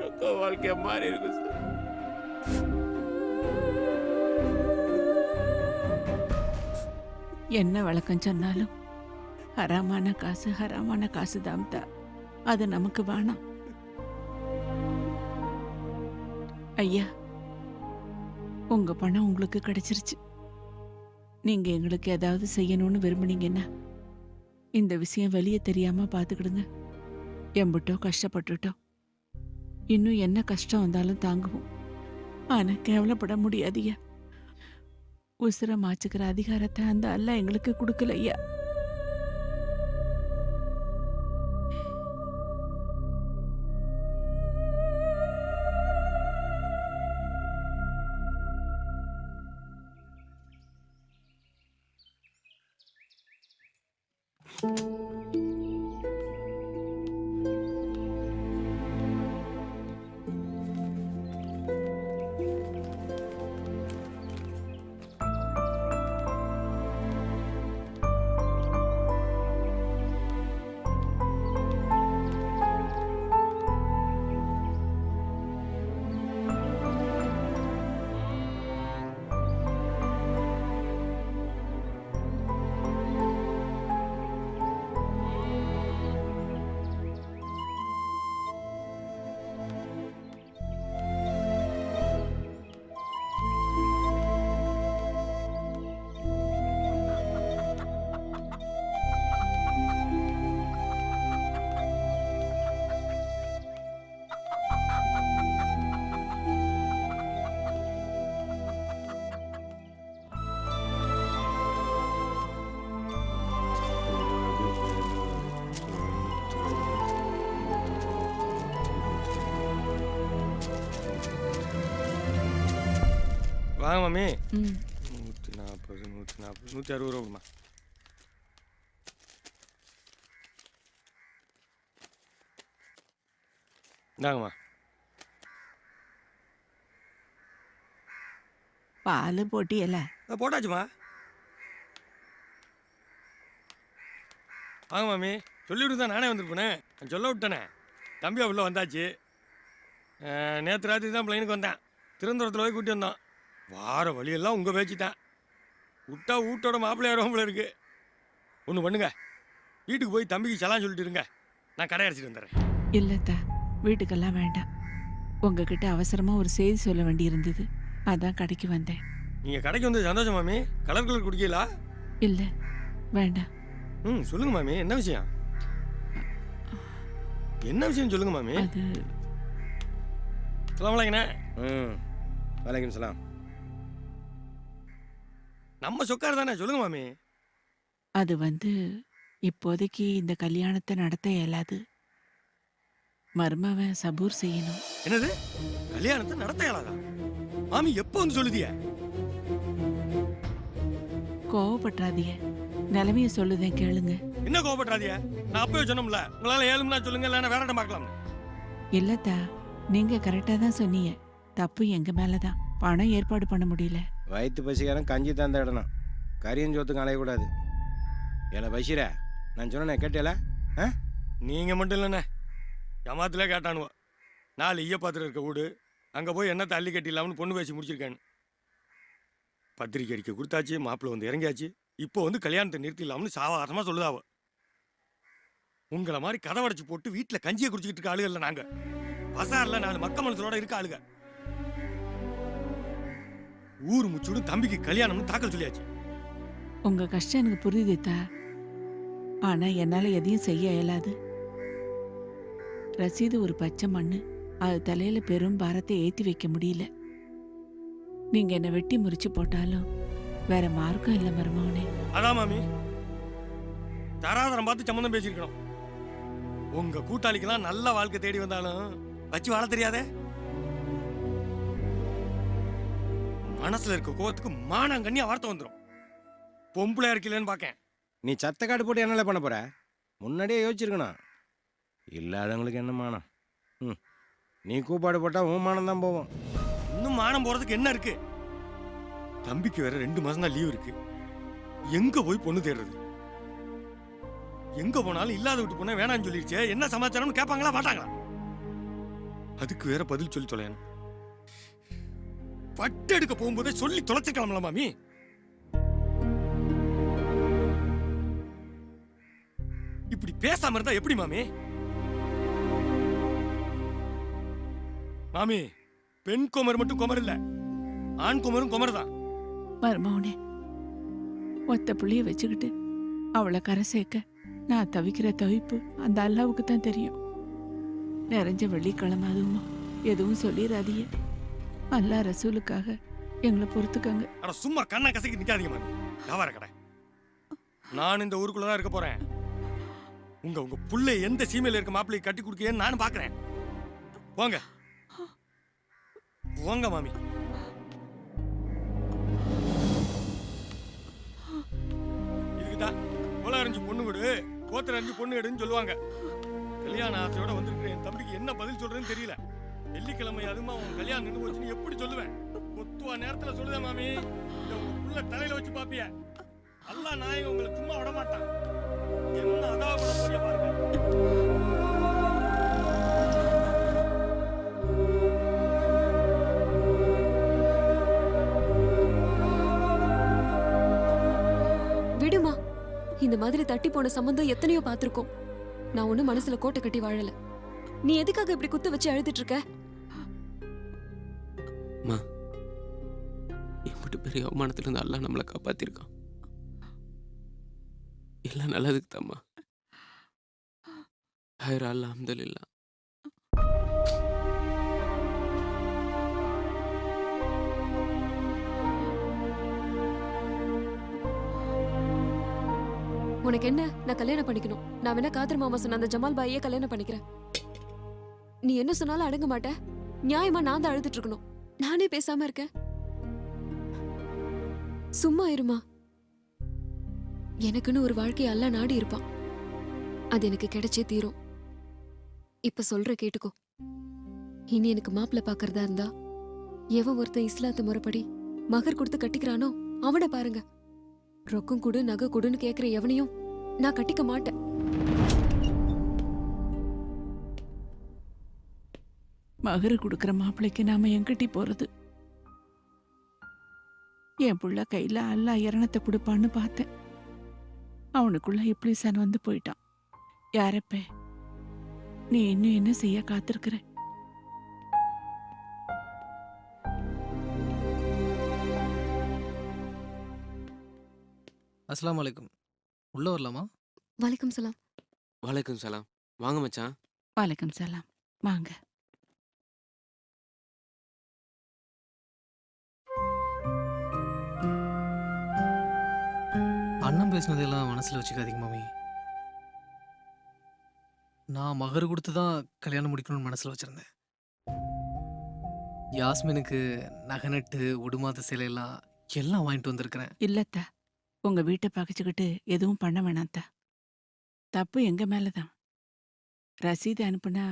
அக்கா வாழ்க்கைய மாறி இருக்கு சார். என்ன விளக்கம் சொன்னாலும் ஹராமான காசு தான். அது நமக்கு வேணாம். ஐயா, உங்க பணம் உங்களுக்கு கிடைச்சிருச்சு. நீங்க எங்களுக்கு ஏதாவது செய்யணும்னு விரும்புனீங்கன்னா இந்த விஷயம் வெளியே தெரியாம பாத்துக்கிடுங்க. எம்பிட்டோ கஷ்டப்பட்டுட்டோம். இன்னும் என்ன கஷ்டம் வந்தாலும் தாங்குவோம். ஆனா கேவலப்பட முடியாதியா. உசுர மாச்சுக்கிற அதிகாரத்தை அந்த அல்லாஹ் எங்களுக்கு கொடுக்கல ஐயா. வாங்க மாமி. ம் 140 140 160 ரூபாய்மா. இந்தாங்கம்மா. பால் போட்டியல போட்டாச்சுமா. வாங்க மாமி. சொல்லிவிட்டு தான் நானே வந்துருப்பேனே. நான் சொல்ல விட்டேனே. தம்பி உள்ள வந்தாச்சு. நேற்று ராத்திரி தான் பிள்ளைனுக்கு வந்தேன். திருவனந்தபுரத்தில் போய் கூட்டி வந்தோம். வார வழியெல்லாம் உங்கள் பேச்சு தான். விட்டா வீட்டோட மாப்பிள்ளையாரும் போல இருக்கு. ஒன்று பண்ணுங்க, வீட்டுக்கு போய் தம்பிக்கு சலாம் சொல்லிட்டு இருங்க. நான் கடை அடைச்சிட்டு வந்துடுறேன். இல்லத்தா, வீட்டுக்கெல்லாம் வேண்டாம். உங்ககிட்ட அவசரமா ஒரு செய்தி சொல்ல வேண்டி இருந்தது, அதான் கடைக்கு வந்தேன். நீங்கள் கடைக்கு வந்து சந்தோஷம் மாமி. கலர் குடிக்கலா? இல்ல, வேண்டாம். சொல்லுங்க மாமி, என்ன விஷயம்? என்ன விஷயம் சொல்லுங்க மாமி. அது சலாம் வலைங்கண்ணே. வலைக்கம் சலாம். நம்ம சொக்கார் தானே, சொல்லுங்க மாமி. அது இப்போதைக்கு இந்த கல்யாணத்தை நடத்த இயலாது. மருமவன் சபூர் செய்யணும். என்னது, கல்யாணத்தை நடத்த இயலாதா? மாமி எப்போ வந்து சொல்லுதிய? கோவப்பட்டாதீங்க, நிலைமைய சொல்லுதேன் கேளுங்க. என்ன கோவப்பட்டாதிய? நான் அப்பவே சொன்னோம்ல, உங்களால ஏழும்னா சொல்லுங்க, இல்லைன்னா வேற இடம் பார்க்கலாம். இல்லத்தா, நீங்க கரெக்டா தான் சொன்னீங்க. தப்பு எங்க மேலதான். பணம் ஏற்பாடு பண்ண முடியல. வயிற்று பசிக்காரன் கஞ்சி தந்த இடணும், கரியும் சோத்துக்கு அலையக்கூடாது. ஏல பஷீர, நான் சொன்னேன் கேட்டேல? நீங்க மட்டும் இல்லைண்ணே, ஜமாத்துல கேட்டானுவோ. 4 ஈயப்பாத்திரம் இருக்க வீடு, அங்கே போய் என்ன தள்ளி கட்டிடலாம்னு பொண்ணு பேசி முடிச்சிருக்கேன்னு. பத்திரிக்கை அடிக்க கொடுத்தாச்சு, மாப்பிள்ளை வந்து இறங்கியாச்சு. இப்போ கல்யாணத்தை நிறுத்திடலாம்னு சாதாரணமாக சொல்லுதாவோ. உங்களை மாதிரி கதை அடைச்சு போட்டு வீட்டில் கஞ்சியை குடிச்சிக்கிட்டு இருக்க ஆளுகள் இல்லை. நாங்கள் பசாரில் 4 மக்க மனசோட இருக்க ஆளுங்க. ஊர் முச்சூடும் தம்பிக்கு கல்யாணம்னு தாக்கல் சொல்லியாச்சு. உங்க கஷ்டம் எனக்கு புரியுதுத்தா, ஆனா என்னால எதையும் செய்ய இயலாது. ரசீது ஒரு பச்சை மண்ணு, அது தலையில பெரும் பாரத்தை ஏத்தி வைக்க முடியல. நீங்க என்ன வெட்டி முறிச்சு போட்டாலும் வேற மார்க்கம் இல்ல மருமகனே. அதான் மாமி, தராதரம் பார்த்து சம்மந்தம் பேசியிருக்கணும். உங்க கூட்டாளிக்கெல்லாம் நல்ல வாழ்க்கை தேடி வந்தாலும் வச்சு வாழ தெரியாதே. மனசுல இருக்க கோவத்துக்கு மானாங்கண்ணியா வார்த்தை வந்துடும். பொம்பளை இருக்கலன்னு பாக்கேன். நீ சத்த காடு போட்டு என்னல பண்ண போற? முன்னாடியே யோசிச்சிருக்கணும். இல்லாதவங்களுக்கு என்ன மானம்? நீ கூப்பாடு போட்டா உன் மானம் தான் போவோம். இன்னும் மானம் போறதுக்கு என்ன இருக்கு? தம்பிக்கு வேற 2 மாசம் தான் லீவ் இருக்கு. எங்க போய் பொண்ணு தேடுறது? எங்க போனாலும் இல்லாத விட்டு போனா வேணான்னு சொல்லிருச்சே, என்ன சமாச்சாரம்னு கேட்பாங்களா மாட்டாங்களா? அதுக்கு வேற பதில் சொல்லி தொலையணும். பட்டு எடுக்க போகும்போதே சொல்லி தொலைச்சிக்கலாம்ல மாமி. இப்படி பேசாம இருந்தா எப்படி மாமி? மாமி, பெண் குமர் மட்டும் குமர் இல்ல, ஆண் குமரும் குமர் தான். மருமகனே, ஒத்த புள்ளிய வச்சுக்கிட்டு அவளை கரை சேர்க்க நான் தவிக்கிற தவிப்பு அந்த அல்லாவுக்கு தான் தெரியும். நிறைஞ்ச வெள்ளிக்கிழமை அதுவும் எதுவும் சொல்லிடாதீங்க. அல்லா ரசூலுக்காக எங்களை பொறுத்துக்கங்க. அட சும்மா கண்ணை கசக்கி நிக்காதீங்க மாமி. வியாபார கடை. நான் இந்த ஊருக்குள்ளதான் இருக்க போறேன். உங்க புள்ளை எந்த சீமையில இருக்க மாப்பிள்ளையை கட்டி கொடுக்கேன்னு நானும் பாக்குறேன். போங்க போங்க மாமி. இதுக்குதான் கொலை அறிஞ்சு பொண்ணு விடு, கோத்தர் அறிஞ்சு பொண்ணு எடுன்னு சொல்லுவாங்க. கல்யாண ஆசையோட வந்திருக்கிற என் தம்பிக்கு என்ன பதில் சொல்றேன்னு தெரியல. வெள்ளிக்கிழமை அதுமா உன் கல்யாணம் நின்று போச்சுன்னு எப்படி சொல்லுவேன்? கொத்துவா நேரத்துல சொல்லுதேன் மாமி. இத உங்க புள்ள தலையில வச்சு பாப்பிய. அல்லா நாயகம் உங்களை சும்மா விட மாட்டான். என்ன அதாவது பாருங்க. விடுமா, இந்த மாதிரி தட்டி போன சம்பந்தம் எத்தனையோ பார்த்திருக்கோம். நான் ஒன்னும் மனசுல கோட்டை கட்டி வாழல. நீ எதுக்காக இப்படி குத்து வச்சு அழுதுட்டு இருக்க? இப்படி பெரிய அவமானத்துல இருந்து அல்லாஹ் நம்மளை காப்பாத்திருக்கான். எல்லாம் நல்லதுக்கு தாம்மா. ஹைர் அல்லாஹ் அல்ஹம்துலில்லாஹ். உனக்கு என்ன? நான் கல்யாணம் பண்ணிக்கணும். நான் வேணா காதர் மாமா சொன்ன அந்த ஜமால் பாயே கல்யாணம் பண்ணிக்கிறேன். நீ என்ன சொன்னாலும் அடங்க மாட்ட. நியாயமா நான் தான் அழுதுட்டு இருக்கணும். நானே பேசாம இருக்கேன். சும்மா இருமா. எனக்குன்னு ஒரு வாழ்க்கையை எல்லாம் நாடி இருப்பான். அது எனக்கு கிடைச்சே தீரும். இப்ப சொல்ற கேட்டுக்கோ. இனி எனக்கு மாப்பிள்ளை பாக்குறதா இருந்தா எவன் ஒருத்தன் இஸ்லாத்து முறைப்படி மகர் கொடுத்து கட்டிக்கிறானோ அவனை பாருங்க. ரொக்கம் கொடு நகை கொடுன்னு கேக்குற எவனையும் நான் கட்டிக்க மாட்டேன். மகரு கொடுக்குற மாப்பிள்ளைக்கு நாம எங்கிட்டி போறது? என் புள்ள கையில அல்லா இரணத்தை கொடுப்பான்னு பார்த்தேன். அவனுக்குள்ள இப்ளீசான் வந்து போயிட்டான். யாரப்ப நீ இன்னும் என்ன செய்ய காத்திருக்கிற? அஸ்ஸலாமு அலைக்கும். உள்ள வரலாமா? வலைக்கும் சலாம். வலைக்கும் சலாம். வாங்க மச்சான். வலைக்கம் சலாம். வாங்க. அண்ணன் பேசினதெல்லாம் மனசுல வச்சுக்காதீங்க மாமி. நான் மகர் கொடுத்து தான் கல்யாணம் முடிக்கணும்னு மனசுல வச்சிருந்தேன். யாஸ்மினுக்கு நகநட்டு உடுமாத சிலையெல்லாம் எல்லாம் வாங்கிட்டு வந்திருக்கிறேன். இல்லத்தா, உங்க வீட்டை பகைச்சுக்கிட்டு எதுவும் பண்ண வேணாத்தா. தப்பு எங்க மேலதான். ரசீது அனுப்புனா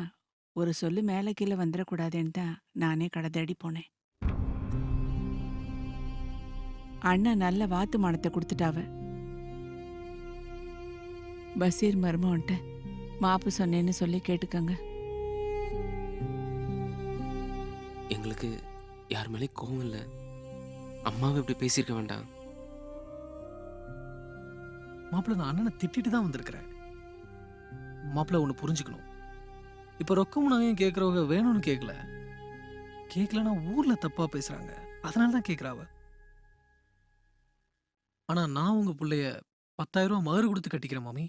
ஒரு சொல்லு மேல கீழே வந்துடக்கூடாதுன்னு தான் நானே கடை தேடி போனேன். அண்ணன் நல்ல வாத்து மானத்தை கொடுத்துட்டாவ. பசீர் மருமன்ட்ட மாப்பு சொன்னேன்னு சொல்லி கேட்டுக்கங்க. எங்களுக்கு யார் மேலே கோவம் இல்லை. அம்மாவை இப்படி பேசியிருக்க வேண்டாம். மாப்பிள்ள நான் அண்ணனை திட்டிட்டு தான் வந்திருக்கிறேன். மாப்பிள்ள ஒன்று புரிஞ்சுக்கணும். இப்போ ரொக்கமும் நகையும் கேட்குறவங்க வேணும்னு கேட்கல. கேட்கலன்னா ஊர்ல தப்பா பேசுறாங்க. அதனால தான் கேட்குறாவ. ஆனா நான் உங்க பிள்ளைய 10,000 ரூபாய் மகர் கொடுத்து கட்டிக்கிறேன் மாமி.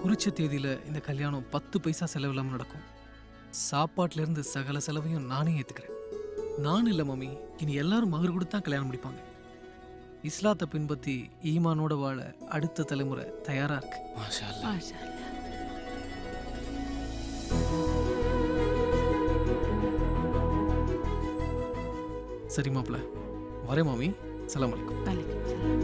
குறிச்ச தேதியில இந்த கல்யாணம் 10 பைசா செலவு இல்லாம நடக்கும். சாப்பாட்டுல இருந்து சகல செலவையும் நானே ஏத்துக்கிறேன். நான் இல்ல மாமி, இனி எல்லாரும் மகர் கொடுத்தா கல்யாணம் முடிப்பாங்க. இஸ்லாத்தை பின்பற்றி ஈமானோட வாழ அடுத்த தலைமுறை தயாரா இருக்கு. மாஷா அல்லாஹ். மாஷா அல்லாஹ். சரி மாப்பிள்ள, வரேன் மாமி. அஸ்ஸலாமு அலைக்கும். வலைக்கம் சலாம்.